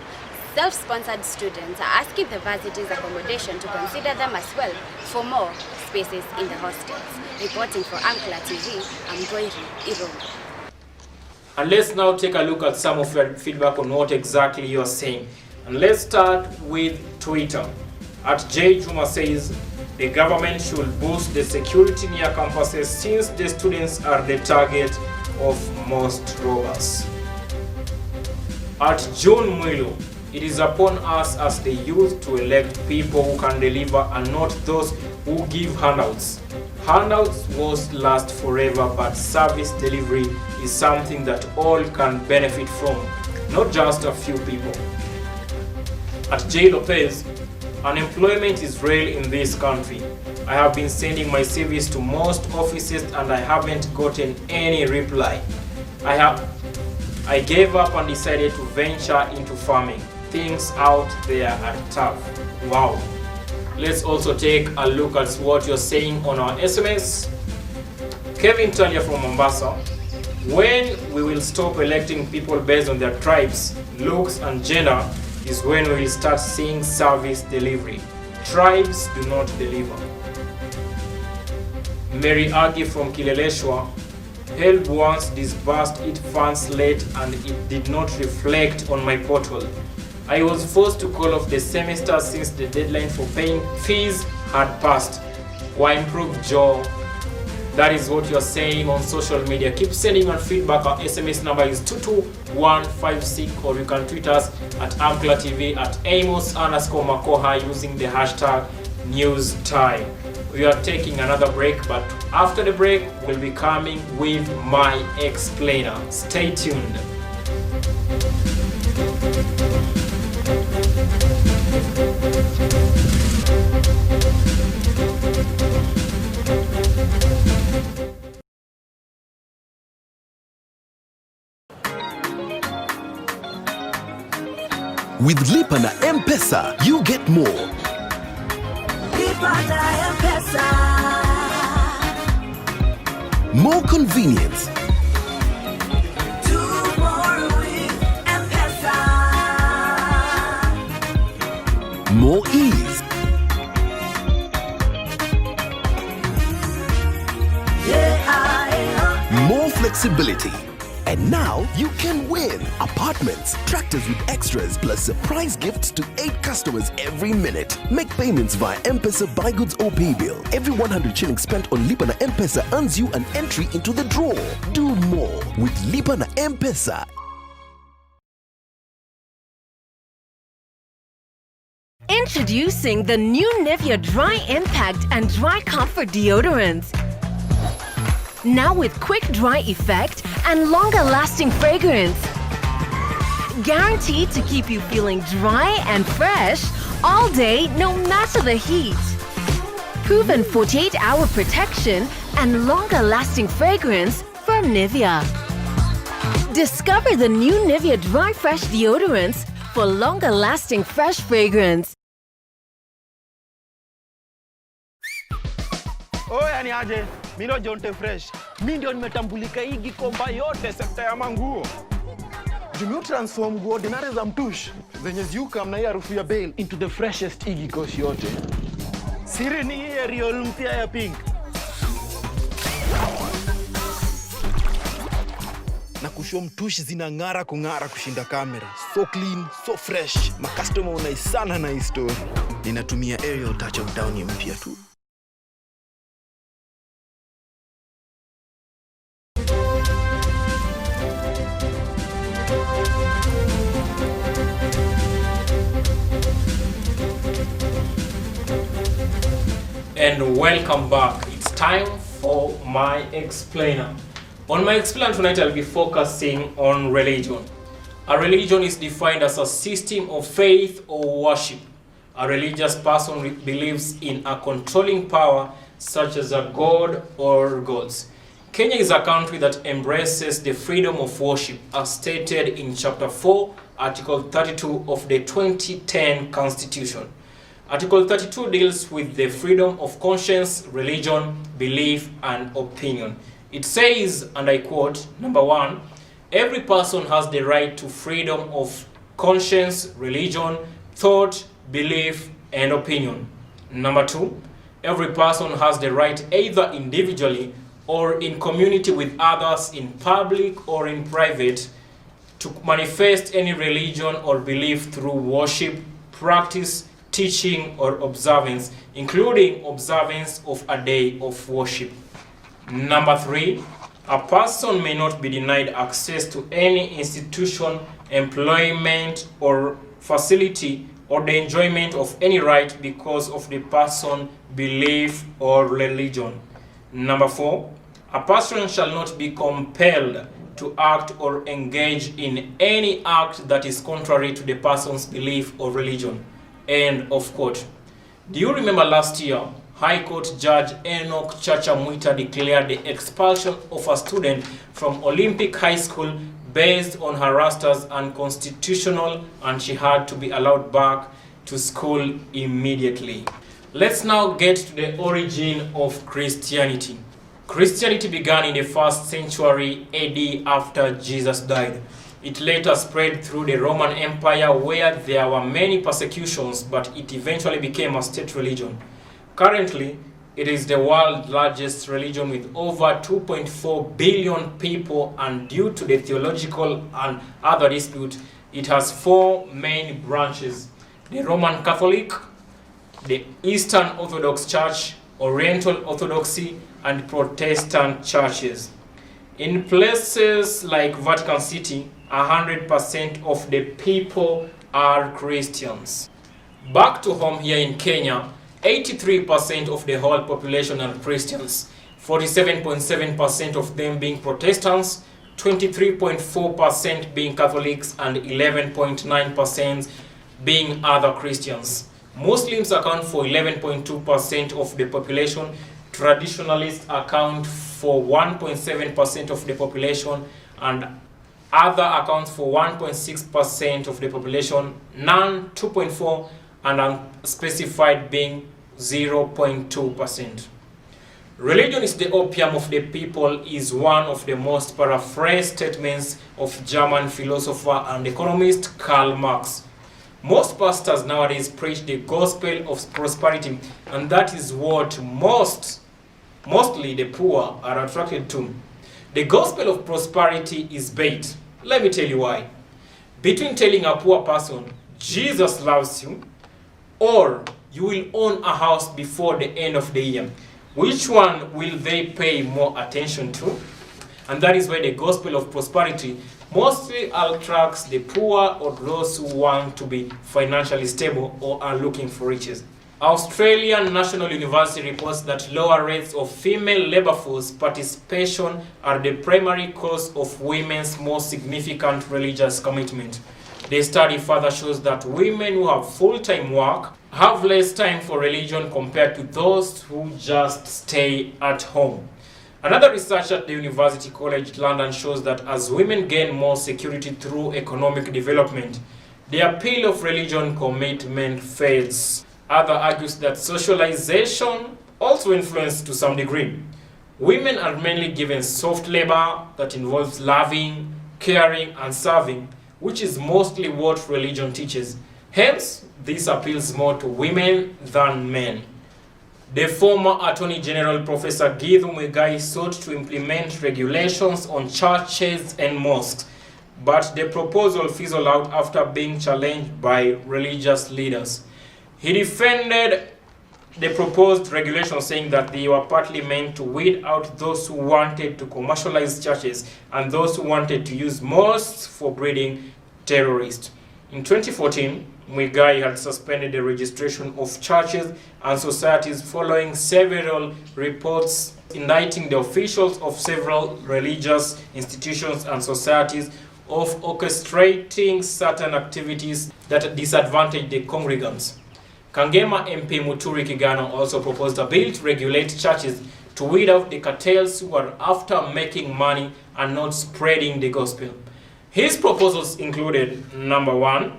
S10: self-sponsored students are asking the varsity's accommodation to consider them as well for more spaces in the hostels. Reporting for Amcla TV, I'm Godfrey.
S3: And let's now take a look at some of your feedback on what exactly you're saying. And let's start with Twitter. At J. Juma says, the government should boost the security near campuses since the students are the target of most robbers. At June Mwilu, it is upon us as the youth to elect people who can deliver and not those who give handouts. Handouts won't last forever, but service delivery is something that all can benefit from, not just a few people. At J. Lopez, unemployment is real in this country. I have been sending my CVs to most offices and I haven't gotten any reply. I gave up and decided to venture into farming. Things out there are tough. Wow. Let's also take a look at what you're saying on our SMS. Kevin Talia from Mombasa. When we will stop electing people based on their tribes, looks and gender is when we will start seeing service delivery. Tribes do not deliver. Mary Agi from Kileleshwa. Help once disbursed its funds late and it did not reflect on my portal. I was forced to call off the semester since the deadline for paying fees had passed. Why improve, Joe? That is what you're saying on social media. Keep sending your feedback. Our SMS number is 22156, or you can tweet us at Amcla TV at Amos Makokha using the hashtag NewsTime. We are taking another break, but after the break, we'll be coming with my explainer. Stay tuned.
S11: With Lipa na M-Pesa, you get more.
S16: Lipa na M-Pesa.
S11: More convenience.
S16: Do more with M-Pesa.
S11: More ease. More flexibility. And now you can win apartments, tractors with extras, plus surprise gifts to 8 customers every minute. Make payments via M-Pesa Buy Goods or Pay Bill. Every 100 shillings spent on Lipa na M-Pesa earns you an entry into the draw. Do more with Lipa na M-Pesa.
S12: Introducing the new Nivea Dry Impact and Dry Comfort Deodorants. Now with quick dry effect and longer lasting fragrance. Guaranteed to keep you feeling dry and fresh all day, no matter the heat. Proven 48-hour protection and longer lasting fragrance from Nivea. Discover the new Nivea Dry Fresh Deodorants for longer lasting fresh fragrance.
S13: Oya ni aje, mimi ndo Jonte Fresh. Mimi ndio nimetambulika hii Gikomba yote sekta ya manguo. Jumio transform nguo ordinary za mtush zenye ziuka mna hii harufu ya Bale into the freshest Igikos yote. Siri ni hii Ariel mpya ya pink. Na kushow mtush zinang'ara kung'ara kushinda kamera. So clean, so fresh. Ma customer wanaisana na hii story. Ninatumia Ariel touch of down ya mpya tu.
S3: and welcome back. It's time for My Explainer. On My Explainer tonight, I'll be focusing on religion. A religion is defined as a system of faith or worship. A religious person believes in a controlling power such as a god or gods. Kenya is a country that embraces the freedom of worship as stated in Chapter 4, Article 32 of the 2010 Constitution. Article 32 deals with the freedom of conscience, religion, belief, and opinion. It says, and I quote, number 1, every person has the right to freedom of conscience, religion, thought, belief, and opinion. Number 2, every person has the right either individually or in community with others in public or in private to manifest any religion or belief through worship, practice, teaching, or observance, including observance of a day of worship. Number 3, a person may not be denied access to any institution, employment, or facility or the enjoyment of any right because of the person's belief or religion. Number 4, a person shall not be compelled to act or engage in any act that is contrary to the person's belief or religion. End of quote. Do you remember last year, High Court Judge Enoch Chacha Mwita declared the expulsion of a student from Olympic High School based on her rasters unconstitutional, and she had to be allowed back to school immediately. Let's now get to the origin of Christianity. Christianity began in the 1st century AD after Jesus died. It later spread through the Roman Empire where there were many persecutions, but it eventually became a state religion. Currently, it is the world's largest religion with over 2.4 billion people, and due to the theological and other disputes, it has 4 main branches: the Roman Catholic, the Eastern Orthodox Church, Oriental Orthodoxy, and Protestant churches. In places like Vatican City, 100% of the people are Christians. Back to home here in Kenya, 83% of the whole population are Christians, 47.7% of them being Protestants, 23.4% being Catholics, and 11.9% being other Christians. Muslims account for 11.2% of the population, traditionalists account for 1.7% of the population, and other accounts for 1.6% of the population, none 2.4%, and unspecified being 0.2%. Religion is the opium of the people is one of the most paraphrased statements of German philosopher and economist Karl Marx. Most pastors nowadays preach the gospel of prosperity, and that is what mostly the poor are attracted to. The gospel of prosperity is bait. Let me tell you why. Between telling a poor person, Jesus loves you, or you will own a house before the end of the year, which one will they pay more attention to? And that is why the gospel of prosperity mostly attracts the poor or those who want to be financially stable or are looking for riches. Australian National University reports that lower rates of female labor force participation are the primary cause of women's most significant religious commitment. The study further shows that women who have full-time work have less time for religion compared to those who just stay at home. Another research at the University College London shows that as women gain more security through economic development, the appeal of religion commitment fades. Other argues that socialization also influences to some degree. Women are mainly given soft labor that involves loving, caring, and serving, which is mostly what religion teaches. Hence, this appeals more to women than men. The former Attorney General Professor Githu Muigai sought to implement regulations on churches and mosques, but the proposal fizzled out after being challenged by religious leaders. He defended the proposed regulations, saying that they were partly meant to weed out those who wanted to commercialize churches and those who wanted to use mosques for breeding terrorists. In 2014, Muigai had suspended the registration of churches and societies following several reports indicting the officials of several religious institutions and societies of orchestrating certain activities that disadvantage the congregants. Kangema MP Muturi Kigana also proposed a bill to regulate churches to weed out the cartels who are after making money and not spreading the gospel. His proposals included, number 1,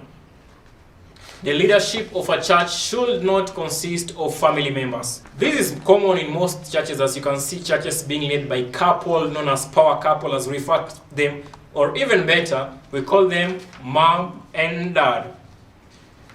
S3: the leadership of a church should not consist of family members. This is common in most churches, as you can see churches being led by couple known as power couple, as we refer to them, or even better, we call them mom and dad.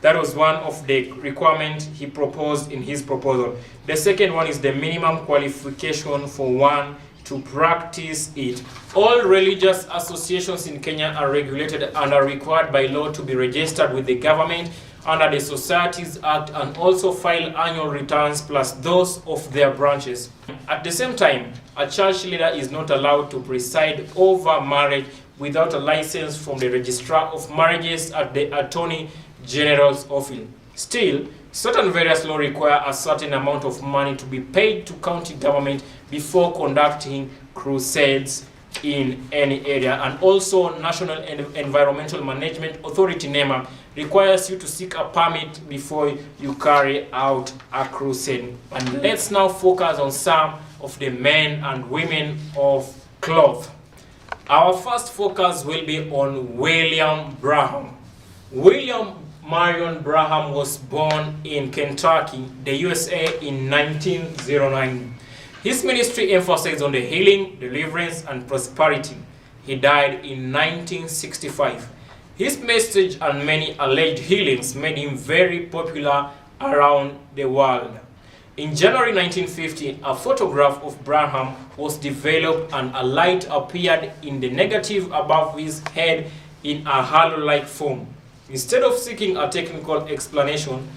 S3: That was one of the requirements he proposed in his proposal. The second one is the minimum qualification for one to practice it. All religious associations in Kenya are regulated and are required by law to be registered with the government under the Societies Act and also file annual returns plus those of their branches. At the same time, a church leader is not allowed to preside over marriage without a license from the Registrar of Marriages at the Attorney General's office. Still, certain various laws require a certain amount of money to be paid to county government before conducting crusades in any area, and also National Environmental Management Authority NEMA requires you to seek a permit before you carry out a crusade. And let's now focus on some of the men and women of cloth. Our first focus will be on William Branham. William Marion Branham was born in Kentucky, the USA in 1909. His ministry emphasized on the healing, deliverance, and prosperity. He died in 1965. His message and many alleged healings made him very popular around the world. In January 1950, a photograph of Branham was developed and a light appeared in the negative above his head in a halo-like form. Instead of seeking a technical explanation,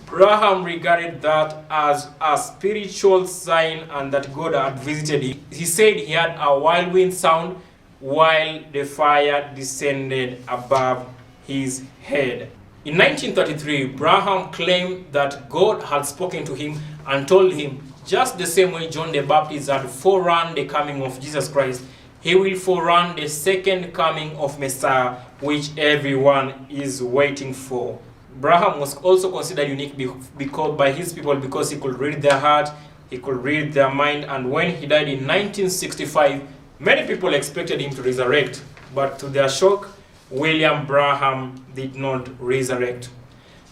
S3: Branham regarded that as a spiritual sign and that God had visited him. He said he had a whirlwind sound while the fire descended above his head. In 1933, Branham claimed that God had spoken to him and told him, just the same way John the Baptist had forerun the coming of Jesus Christ, he will forerun the second coming of Messiah, which everyone is waiting for. Branham was also considered unique because by his people because he could read their heart, he could read their mind, and when he died in 1965, many people expected him to resurrect, but to their shock, William Branham did not resurrect.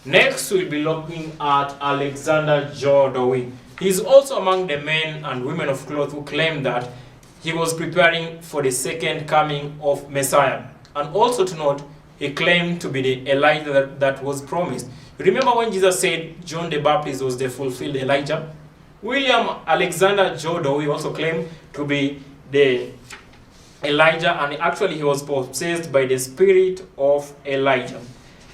S3: Next, we'll be looking at Alexander Joe Dowie. He is also among the men and women of cloth who claim that he was preparing for the second coming of Messiah. And also to note, he claimed to be the Elijah that was promised. Remember when Jesus said John the Baptist was the fulfilled Elijah? William Alexander Joe Dowie also claimed to be the Elijah, and actually he was possessed by the spirit of Elijah.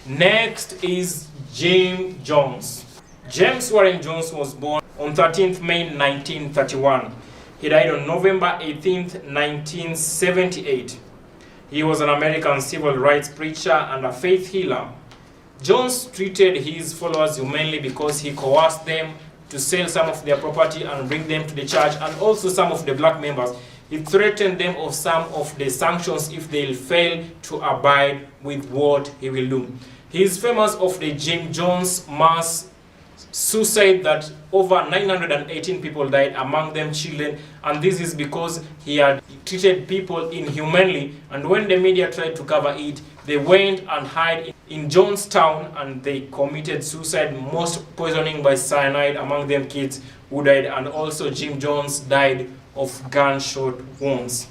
S3: Next is James Jones. James Warren Jones was born on 13th May 1931. He died on November 18th, 1978. He was an American civil rights preacher and a faith healer. Jones treated his followers humanely because he coerced them to sell some of their property and bring them to the church, and also some of the black members. He threatened them of some of the sanctions if they fail to abide with what he will do. He is famous of the Jim Jones mass suicide that over 918 people died, among them children, and this is because he had treated people inhumanely, and when the media tried to cover it, they went and hid in Jonestown and they committed suicide, most poisoning by cyanide, among them kids who died, and also Jim Jones died of gunshot wounds.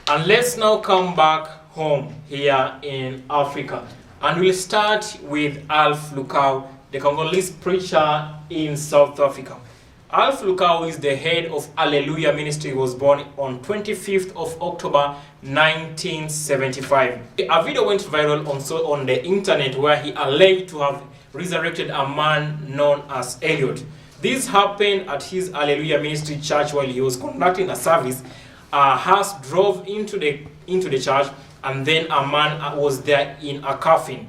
S3: And let's now come back home here in Africa, and we'll start with Alf Lukau, the Congolese preacher in South Africa. Alf Lukau is the head of Alleluia Ministry. He was born on 25th of October 1975. A video went viral on the internet where he alleged to have resurrected a man known as Elliot. This happened at his Alleluia Ministry church while he was conducting a service. A hearse drove into the church, and then a man was there in a coffin.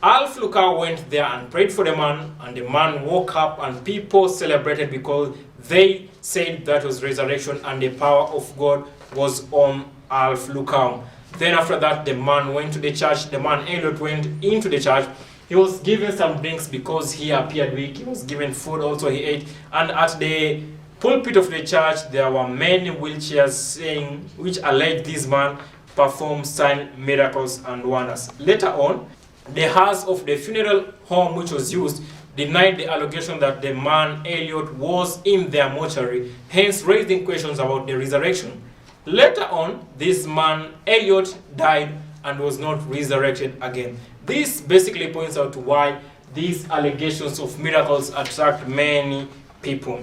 S3: Al-Fluka went there and prayed for the man, and the man woke up, and people celebrated because they said that was resurrection and the power of God was on Al-Fluka. Then after that, the man went to the church. The man Elliot went into the church. He was given some drinks because he appeared weak. He was given food also, he ate. And at the pulpit of the church, there were many wheelchairs saying, which alleged this man performed signs, miracles, and wonders. Later on, the house of the funeral home which was used denied the allegation that the man Elliot was in their mortuary, hence raising questions about the resurrection. Later on, this man Elliot died and was not resurrected again. This basically points out to why these allegations of miracles attract many people.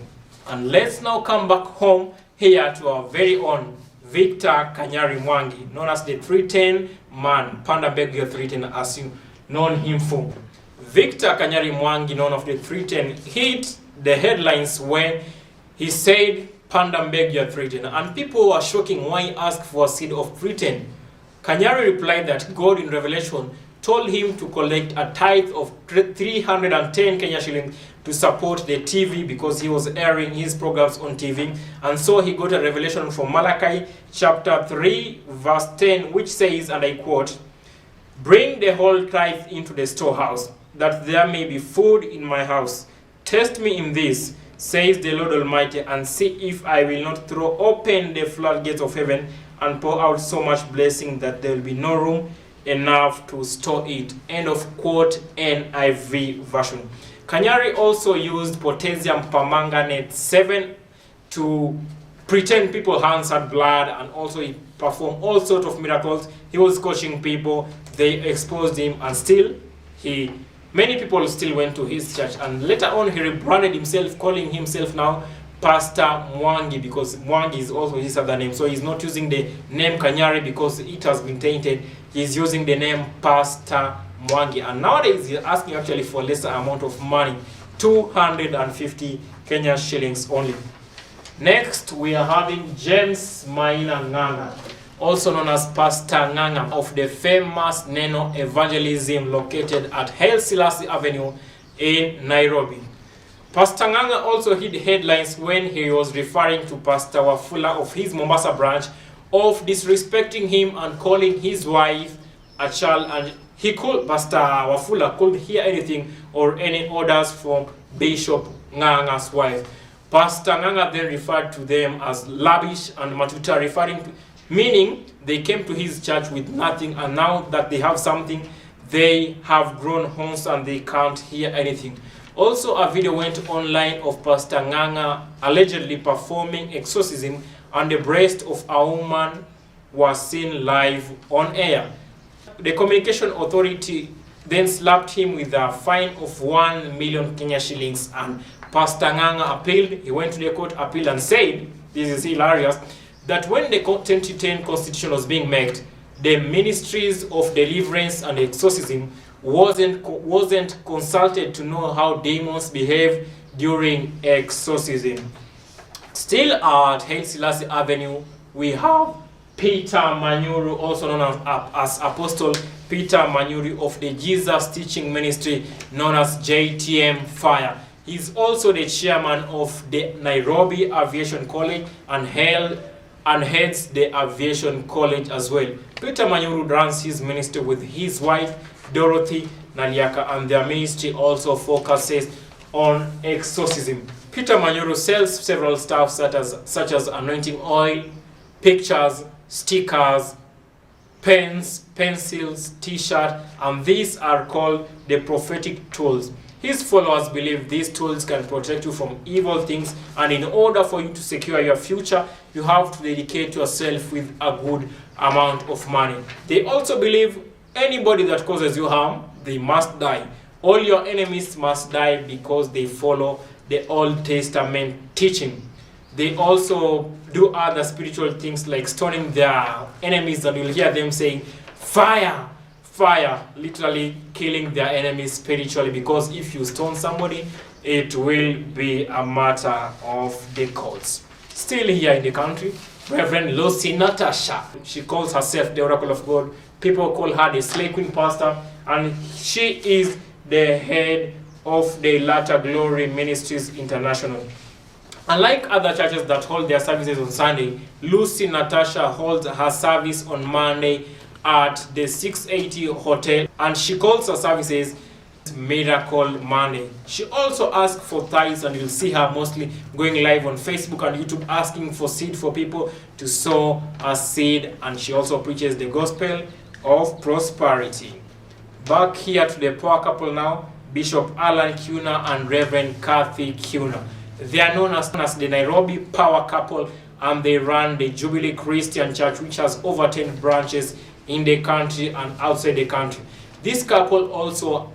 S3: And let's now come back home here to our very own Victor Kanyari Mwangi, known as the 310 man, Panda Begio 310 as you known him for. Victor Kanyari Mwangi, known of the 310, hit the headlines when he said Panda Begio 310, and people were shocking why he asked for a seed of 310. Kanyari replied that God in Revelation told him to collect a tithe of 310 Kenya shillings to support the TV because he was airing his programs on TV. And so he got a revelation from Malachi chapter 3 verse 10, which says, and I quote, "Bring the whole tithe into the storehouse, that there may be food in my house. Test me in this, says the Lord Almighty, and see if I will not throw open the floodgates of heaven and pour out so much blessing that there will be no room enough to store it." End of quote, NIV version. Kanyari also used potassium permanganate 7 to pretend people's hands had blood, and also he performed all sorts of miracles. He was coaching people, they exposed him, and still many people still went to his church. And later on he rebranded himself, calling himself now Pastor Mwangi, because Mwangi is also his other name. So he's not using the name Kanyari because it has been tainted. He's using the name Pastor Mwangi. And nowadays he's asking actually for lesser amount of money, 250 Kenya shillings only. Next, we are having James Maina Nganga, also known as Pastor Nganga, of the famous Neno Evangelism located at Haile Selassie Avenue in Nairobi. Pastor Nganga also hit headlines when he was referring to Pastor Wafula of his Mombasa branch of disrespecting him and calling his wife a child, and Pastor Wafula couldn't hear anything or any orders from Bishop Nganga's wife. Pastor Nganga then referred to them as lavish and matuta, meaning they came to his church with nothing, and now that they have something, they have grown horns and they can't hear anything. Also, a video went online of Pastor Nganga allegedly performing exorcism, and the breast of a woman was seen live on air. The Communication Authority then slapped him with a fine of 1 million Kenya shillings, and Pastor Nganga appealed. He went to the court, appealed, and said, this is hilarious, that when the 2010 constitution was being made, the ministries of deliverance and exorcism wasn't consulted to know how demons behave during exorcism. Still at Haile Selassie Avenue, we have Peter Manyuru, also known as Apostle Peter Manyuru of the Jesus Teaching Ministry, known as JTM Fire. He's also the chairman of the Nairobi Aviation College and heads the Aviation College as well. Peter Manyuru runs his ministry with his wife, Dorothy Naliaka, and their ministry also focuses on exorcism. Peter Manyuru sells several stuff such as anointing oil, pictures, stickers, pens, pencils, t-shirt, and these are called the prophetic tools. His followers believe these tools can protect you from evil things, and in order for you to secure your future, you have to dedicate yourself with a good amount of money. They also believe anybody that causes you harm, they must die. All your enemies must die because they follow the Old Testament teaching. They also do other spiritual things like stoning their enemies, and you'll hear them saying, fire, fire, literally killing their enemies spiritually, because if you stone somebody, it will be a matter of the courts. Still here in the country, Reverend Lucy Natasha, she calls herself the Oracle of God. People call her the Slay Queen Pastor, and she is the head of the Latter Glory Ministries International. Unlike other churches that hold their services on Sunday, Lucy Natasha holds her service on Monday at the 680 Hotel, and she calls her services Miracle Monday. She also asks for tithes, and you'll see her mostly going live on Facebook and YouTube asking for seed for people to sow a seed, and she also preaches the gospel of prosperity. Back here to the power couple now, Bishop Alan Kuna and Reverend Kathy Kuna. They are known as the Nairobi Power Couple, and they run the Jubilee Christian Church, which has over 10 branches in the country and outside the country. This couple also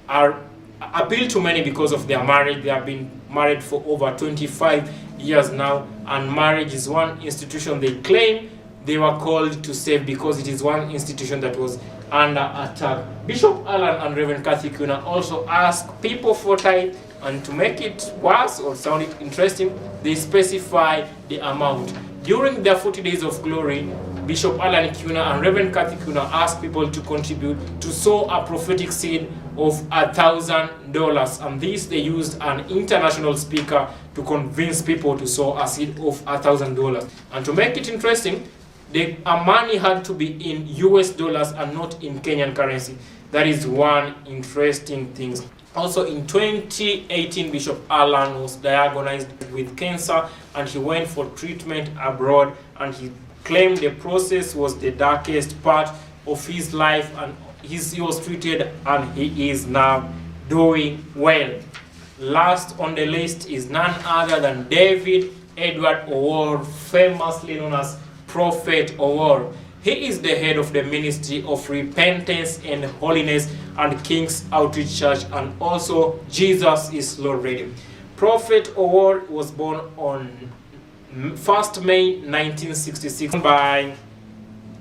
S3: are appeal to many because of their marriage. They have been married for over 25 years now, and marriage is one institution they claim they were called to save because it is one institution that was under attack. Bishop Alan and Reverend Kathy Kuna also ask people for tithe, and to make it worse or sound it interesting, they specify the amount. During their 40 days of glory, Bishop Alan Kuna and Reverend Kathy Kuna asked people to contribute to sow a prophetic seed of $1,000, and this they used an international speaker to convince people to sow a seed of $1,000. And to make it interesting, the money had to be in US dollars and not in Kenyan currency. That is one interesting thing. Also in 2018, Bishop Alan was diagnosed with cancer, and he went for treatment abroad, and he claimed the process was the darkest part of his life, and he was treated and he is now doing well. Last on the list is none other than David Edward Owor, famously known as Prophet Owor. He is the head of the Ministry of Repentance and Holiness and King's Outreach Church, and also Jesus is Lord Radio. Prophet Owor was born on 1st May 1966 by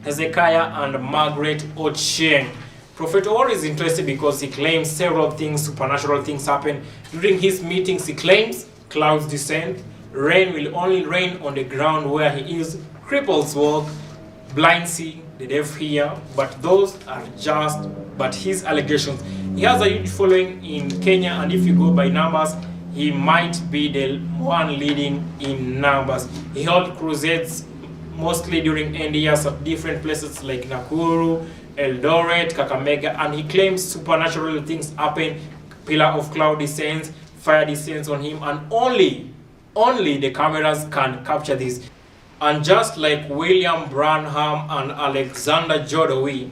S3: Hezekiah and Margaret Ochieng. Prophet Owor is interested because he claims several things, supernatural things happen. During his meetings, he claims clouds descend, rain will only rain on the ground where he is, cripples walk, blind see, the deaf hear, but those are just but his allegations. He has a huge following in Kenya, and if you go by numbers, he might be the one leading in numbers. He held crusades mostly during end years at different places like Nakuru, Eldoret, Kakamega, and he claims supernatural things happen. Pillar of cloud descends, fire descends on him, and only the cameras can capture this. And just like William Branham and Alexander Jodowi,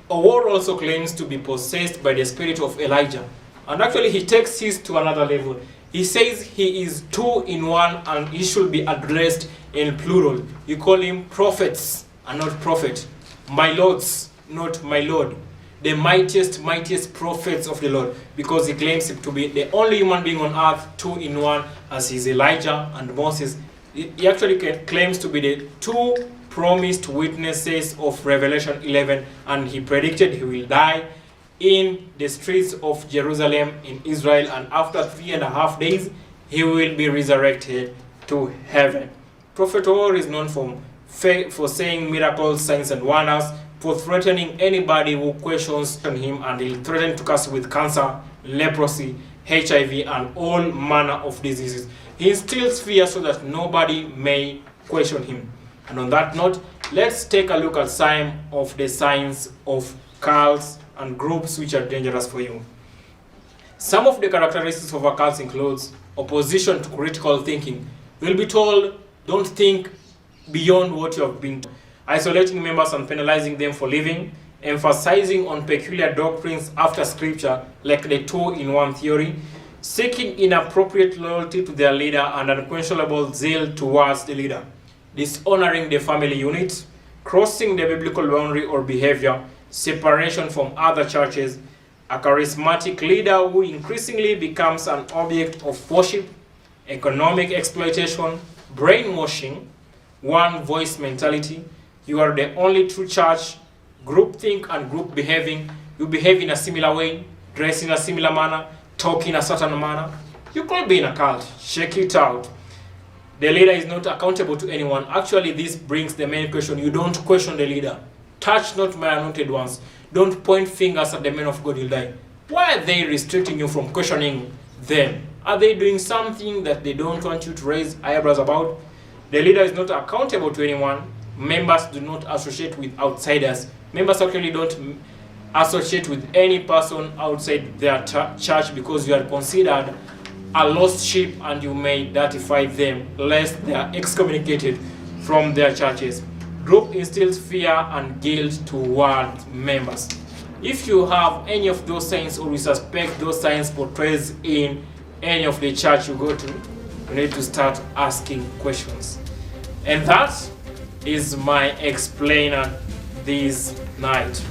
S3: Owor also claims to be possessed by the spirit of Elijah. And actually he takes his to another level. He says he is two in one, and he should be addressed in plural. You call him prophets and not prophet. My lords, not my lord. The mightiest prophets of the Lord, because he claims him to be the only human being on earth, two in one, as is Elijah and Moses. He actually claims to be the two promised witnesses of Revelation 11, and he predicted he will die in the streets of Jerusalem in Israel, and after 3.5 days he will be resurrected to heaven. Prophet Owor is known for saying miracles, signs and wonders, for threatening anybody who questions him, and he'll threaten to cast with cancer, leprosy, HIV and all manner of diseases. He instills fear so that nobody may question him. And on that note, let's take a look at some of the signs of cults and groups which are dangerous for you. Some of the characteristics of a cult includes opposition to critical thinking. You'll be told, don't think beyond what you have been told. Isolating members and penalizing them for living, emphasizing on peculiar doctrines after scripture, like the two-in-one theory, seeking inappropriate loyalty to their leader and unquenchable zeal towards the leader, dishonoring the family unit, crossing the biblical boundary or behavior, separation from other churches, a charismatic leader who increasingly becomes an object of worship, economic exploitation, brainwashing, one-voice mentality, you are the only true church, groupthink and group behaving, you behave in a similar way, dress in a similar manner, talk in a certain manner. You could be in a cult. Check it out. The leader is not accountable to anyone. Actually, this brings the main question. You don't question the leader. Touch not my anointed ones. don't point fingers at the men of God will die. Why are they restricting you from questioning them? Are they doing something that they don't want you to raise eyebrows about? The leader is not accountable to anyone. Members do not associate with outsiders. Members actually don't associate with any person outside their church because you are considered a lost sheep and you may identify them lest they are excommunicated from their churches. Group instills fear and guilt towards members. If you have any of those signs or you suspect those signs portrayed in any of the church you go to, you need to start asking questions. And that is my explainer this night.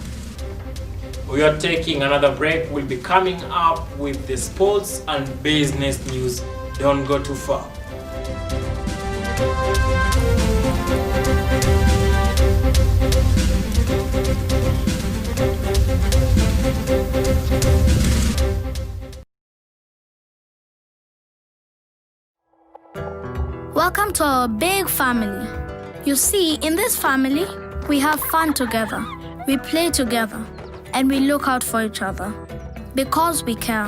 S3: We are taking another break. We'll be coming up with the sports and business news. Don't go too far.
S14: Welcome to our big family. You see, in this family, we have fun together, we play together, and we look out for each other because we care.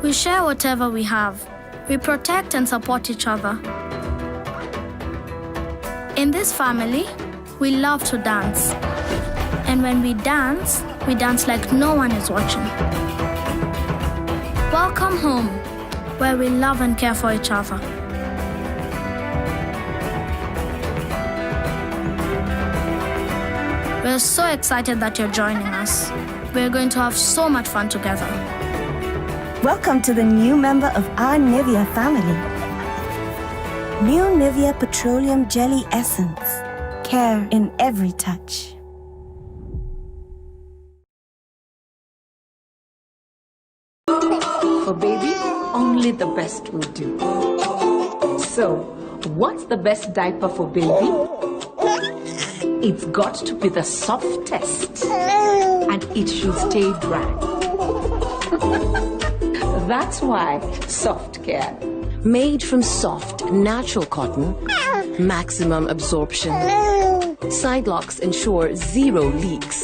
S14: We share whatever we have. We protect and support each other. In this family, we love to dance. And when we dance like no one is watching. Welcome home, where we love and care for each other. We're so excited that you're joining us. We're going to have so much fun together.
S15: Welcome to the new member of our Nivea family. New Nivea Petroleum Jelly Essence. Care in every touch.
S17: For baby, only the best will do. So, what's the best diaper for baby? It's got to be the softest, and it should stay dry. That's why Soft Care.
S12: Made from soft, natural cotton, maximum absorption. Side locks ensure zero leaks.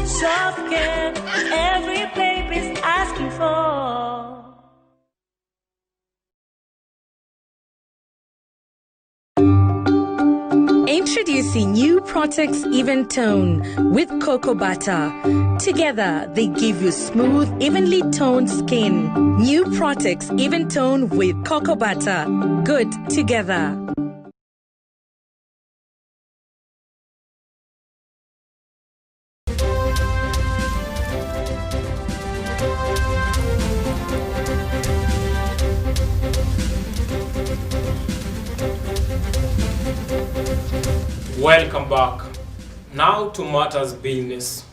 S16: Soft care, every baby's asking for.
S18: Introducing new Protex Even Tone with cocoa butter. Together, they give you smooth, evenly toned skin. New Protex Even Tone with cocoa butter. Good together.
S3: Welcome back. Now to matters business.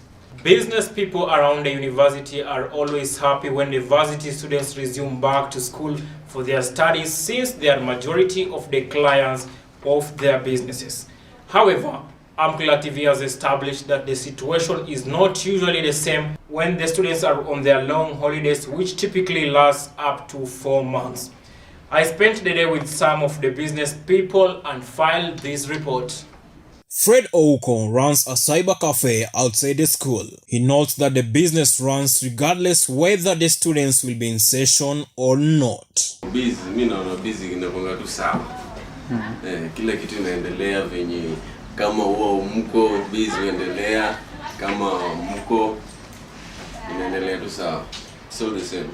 S3: Business people around the university are always happy when the varsity students resume back to school for their studies since they are majority of the clients of their businesses. However, Amcla TV has established that the situation is not usually the same when the students are on their long holidays, which typically last up to 4 months. I spent the day with some of the business people and filed this report.
S21: Fred Ouko runs a cyber cafe outside the school. He notes that the business runs regardless whether the students will be in session or not.
S19: Busy, mimi naona busy inakuwa tu sawa. Kila kitu inaendelea venye kama huo mko busy endelea, kama mko inaendelea tu sawa. So the same.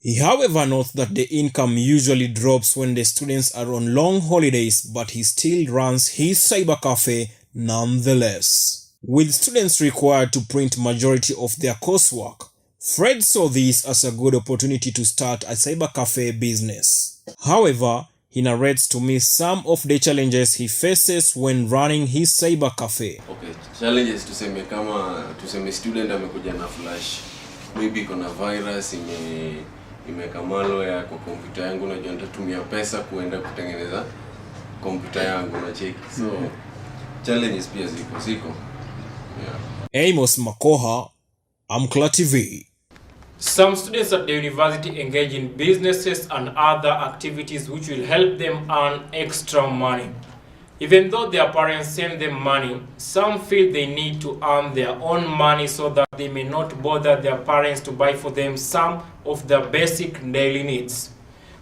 S21: He however notes that the income usually drops when the students are on long holidays, but he still runs his cyber cafe nonetheless. With students required to print majority of their coursework, Fred saw this as a good opportunity to start a cyber cafe business. However, he narrates to me some of the challenges he faces when running his cyber cafe.
S19: Okay, challenges tuseme kama student amekuja na flash, maybe kuna virus imeka malware kwa kompyuta yangu, unajua nitatumia pesa kuenda kutengeneza kompyuta yangu na check. So challenges pia ziko. Yeah.
S21: Amos Makokha, Amcla TV.
S3: Some students at the university engage in businesses and other activities which will help them earn extra money. Even though their parents send them money, some feel they need to earn their own money so that they may not bother their parents to buy for them some of their basic daily needs.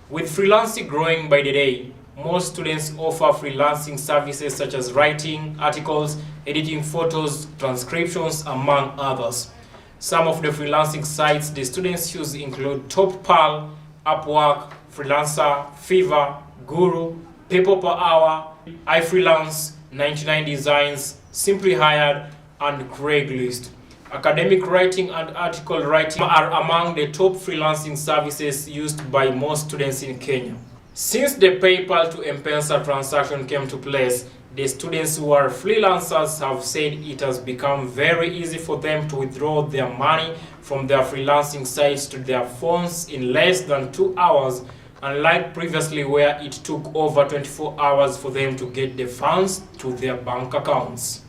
S3: With freelancing growing by the day, most students offer freelancing services such as writing articles, editing photos, transcriptions, among others. Some of the freelancing sites the students use include TopPal, Upwork, Freelancer, Fiverr, Guru, People Per Hour, iFreelance, 99 Designs, Simply Hired, and Craigslist. Academic writing and article writing are among the top freelancing services used by most students in Kenya. Since the PayPal to M-Pesa transaction came to place, the students who are freelancers have said it has become very easy for them to withdraw their money from their freelancing sites to their phones in less than 2 hours, unlike previously where it took over 24 hours for them to get the funds to their bank accounts.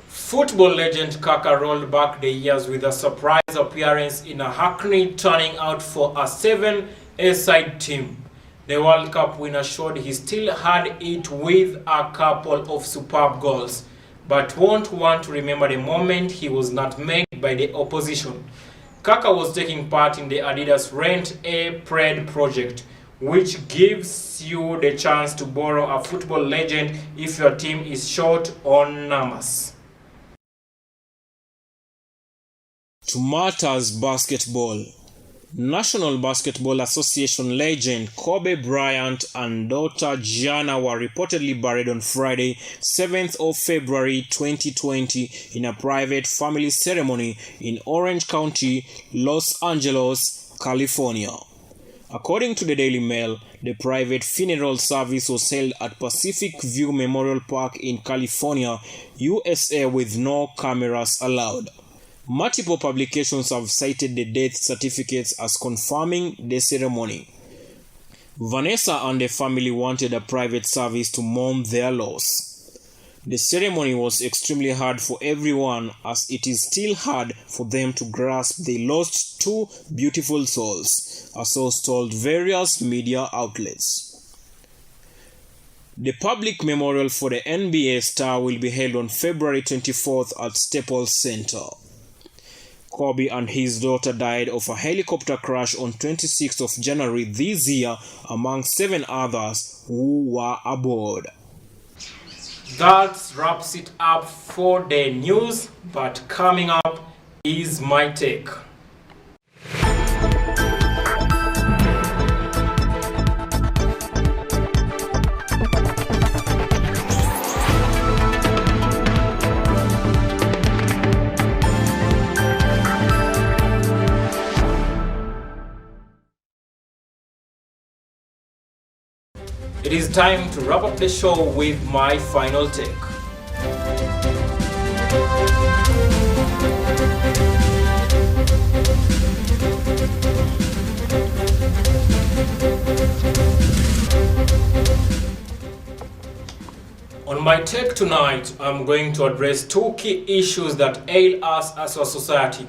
S3: Football legend Kaka rolled back the years with a surprise appearance in a hackneyed turning out for a 7A-side team. The World Cup winner showed he still had it with a couple of superb goals, but won't want to remember the moment he was nutmegged by the opposition. Kaka was taking part in the Adidas Rent a Pred project, which gives you the chance to borrow a football legend if your team is short on numbers. To matters basketball. National Basketball Association legend Kobe Bryant and daughter Gianna were reportedly buried on Friday, 7th of February 2020 in a private family ceremony in Orange County, Los Angeles, California. According to the Daily Mail, the private funeral service was held at Pacific View Memorial Park in California, USA, with no cameras allowed. Multiple publications have cited the death certificates as confirming the ceremony. Vanessa and the family wanted a private service to mourn their loss. The ceremony was extremely hard for everyone, as it is still hard for them to grasp they lost two beautiful souls, a source told various media outlets. The public memorial for the NBA star will be held on February 24th at Staples Center. Kobe and his daughter died of a helicopter crash on 26th of January this year, among 7 others who were aboard. That wraps it up for the news, but coming up is my take. It is time to wrap up the show with my final take. On my take tonight, I'm going to address two key issues that ail us as a society,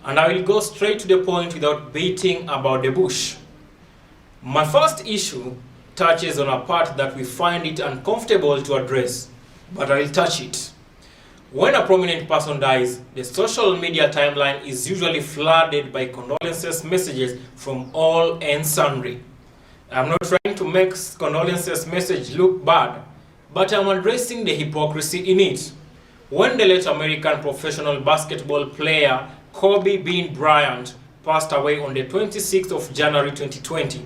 S3: and I will go straight to the point without beating about the bush. My first issue touches on a part that we find it uncomfortable to address, but I will touch it. When a prominent person dies, the social media timeline is usually flooded by condolences messages from all and sundry. I'm not trying to make condolences message look bad, but I'm addressing the hypocrisy in it. When the late American professional basketball player Kobe Bryant passed away on the 26th of January 2020,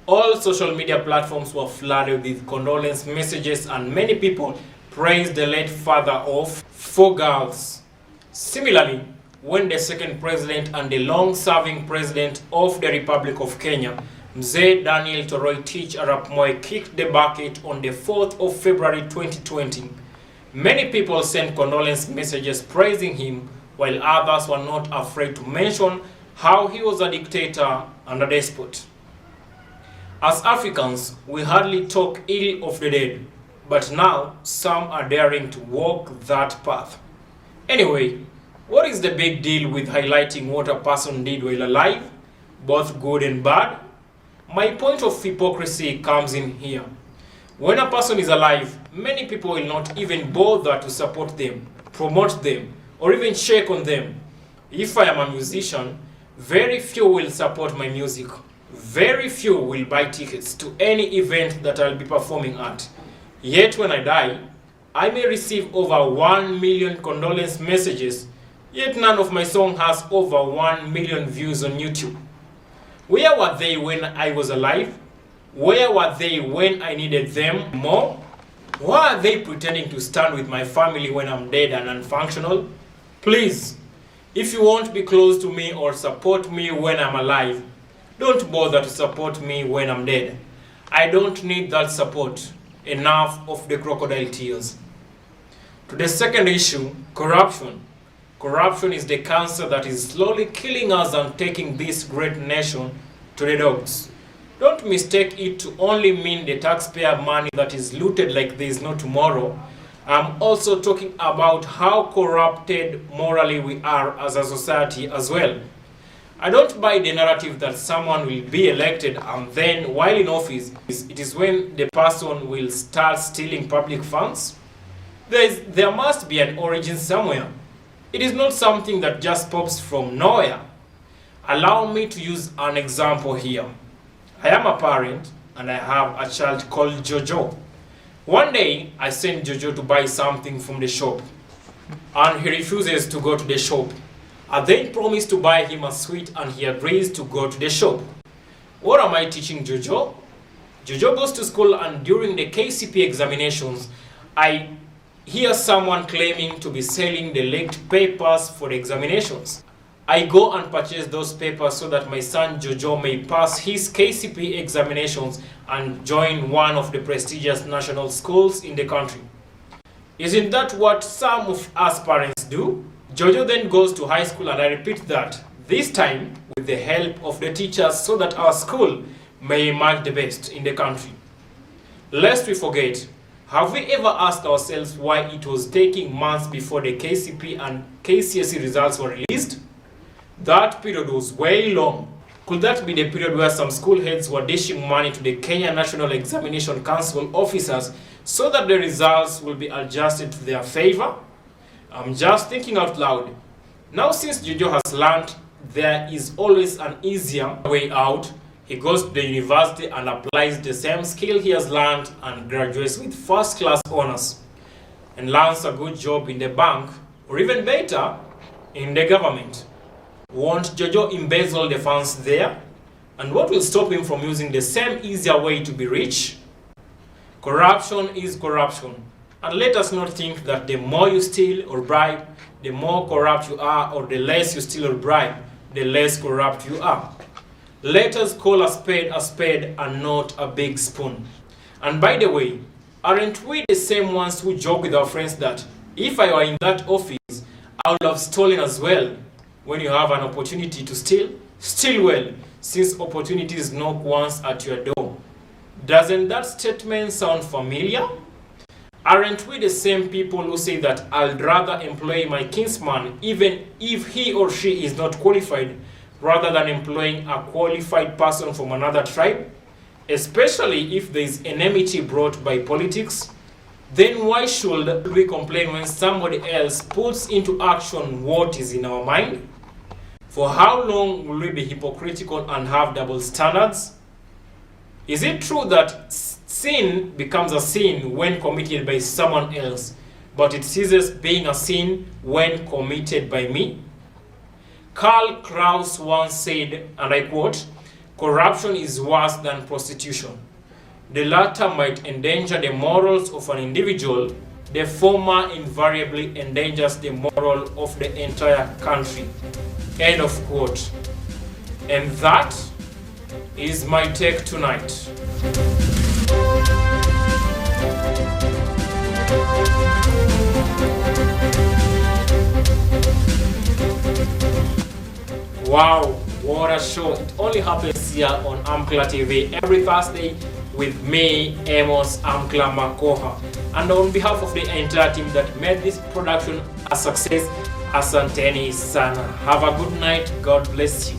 S3: all social media platforms were flooded with condolence messages, and many people praised the late father of 4 girls. Similarly, when the second president and the long-serving president of the Republic of Kenya, Mzee Daniel Toroitich Arap Moi, kicked the bucket on the 4th of February 2020, Many people sent condolence messages praising him, while others were not afraid to mention how he was a dictator and a despot. As Africans, we hardly talk ill of the dead, but now some are daring to walk that path. Anyway, what is the big deal with highlighting what a person did while alive, both good and bad? My point of hypocrisy comes in here. When a person is alive, many people will not even bother to support them, promote them, or even check on them. If I am a musician, very few will support my music. Very few will buy tickets to any event that I'll be performing at. Yet when I die, I may receive over 1 million condolence messages, yet none of my song has over 1 million views on YouTube. Where were they when I was alive? Where were they when I needed them more? Why are they pretending to stand with my family when I'm dead and unfunctional? Please, if you won't be close to me or support me when I'm alive, don't bother to support me when I'm dead. I don't need that support. Enough of the crocodile tears. To the second issue, corruption. Corruption is the cancer that is slowly killing us and taking this great nation to the dogs. Don't mistake it to only mean the taxpayer money that is looted like there is no tomorrow. I'm also talking about how corrupted morally we are as a society as well. I don't buy the narrative that someone will be elected and then, while in office, it is when the person will start stealing public funds. There must be an origin somewhere. It is not something that just pops from nowhere. Allow me to use an example here. I am a parent and I have a child called Jojo. One day, I sent Jojo to buy something from the shop and he refuses to go to the shop. I then promise to buy him a sweet and he agrees to go to the shop. What am I teaching Jojo? Jojo goes to school and during the KCP examinations, I hear someone claiming to be selling the leaked papers for the examinations. I go and purchase those papers so that my son Jojo may pass his KCP examinations and join one of the prestigious national schools in the country. Isn't that what some of us parents do? Jojo then goes to high school and I repeat that, this time with the help of the teachers so that our school may emerge the best in the country. Lest we forget, have we ever asked ourselves why it was taking months before the KCP and KCSE results were released? That period was way long. Could that be the period where some school heads were dishing money to the Kenya National Examination Council officers so that the results will be adjusted to their favor? I'm just thinking out loud. Now since Jojo has learned there is always an easier way out, he goes to the university and applies the same skill he has learned and graduates with first-class honors and lands a good job in the bank or even better, in the government. Won't Jojo embezzle the funds there? And what will stop him from using the same easier way to be rich? Corruption is corruption. And let us not think that the more you steal or bribe, the more corrupt you are, or the less you steal or bribe, the less corrupt you are. Let us call a spade and not a big spoon. And by the way, aren't we the same ones who joke with our friends that if I were in that office, I would have stolen as well? When you have an opportunity to steal, steal well, since opportunities knock once at your door. Doesn't that statement sound familiar? Aren't we the same people who say that I'd rather employ my kinsman even if he or she is not qualified, rather than employing a qualified person from another tribe? Especially if there is enmity brought by politics. Then why should we complain when somebody else puts into action what is in our mind? For how long will we be hypocritical and have double standards? Is it true that sin becomes a sin when committed by someone else, but it ceases being a sin when committed by me? Karl Kraus once said, and I quote, "Corruption is worse than prostitution. The latter might endanger the morals of an individual, the former invariably endangers the moral of the entire country." End of quote. And that is my take tonight. Wow, what a show. It only happens here on Amcla TV every Thursday with me, Amos Amcla Makokha. And on behalf of the entire team that made this production a success, asanteni sana. Have a good night. God bless you.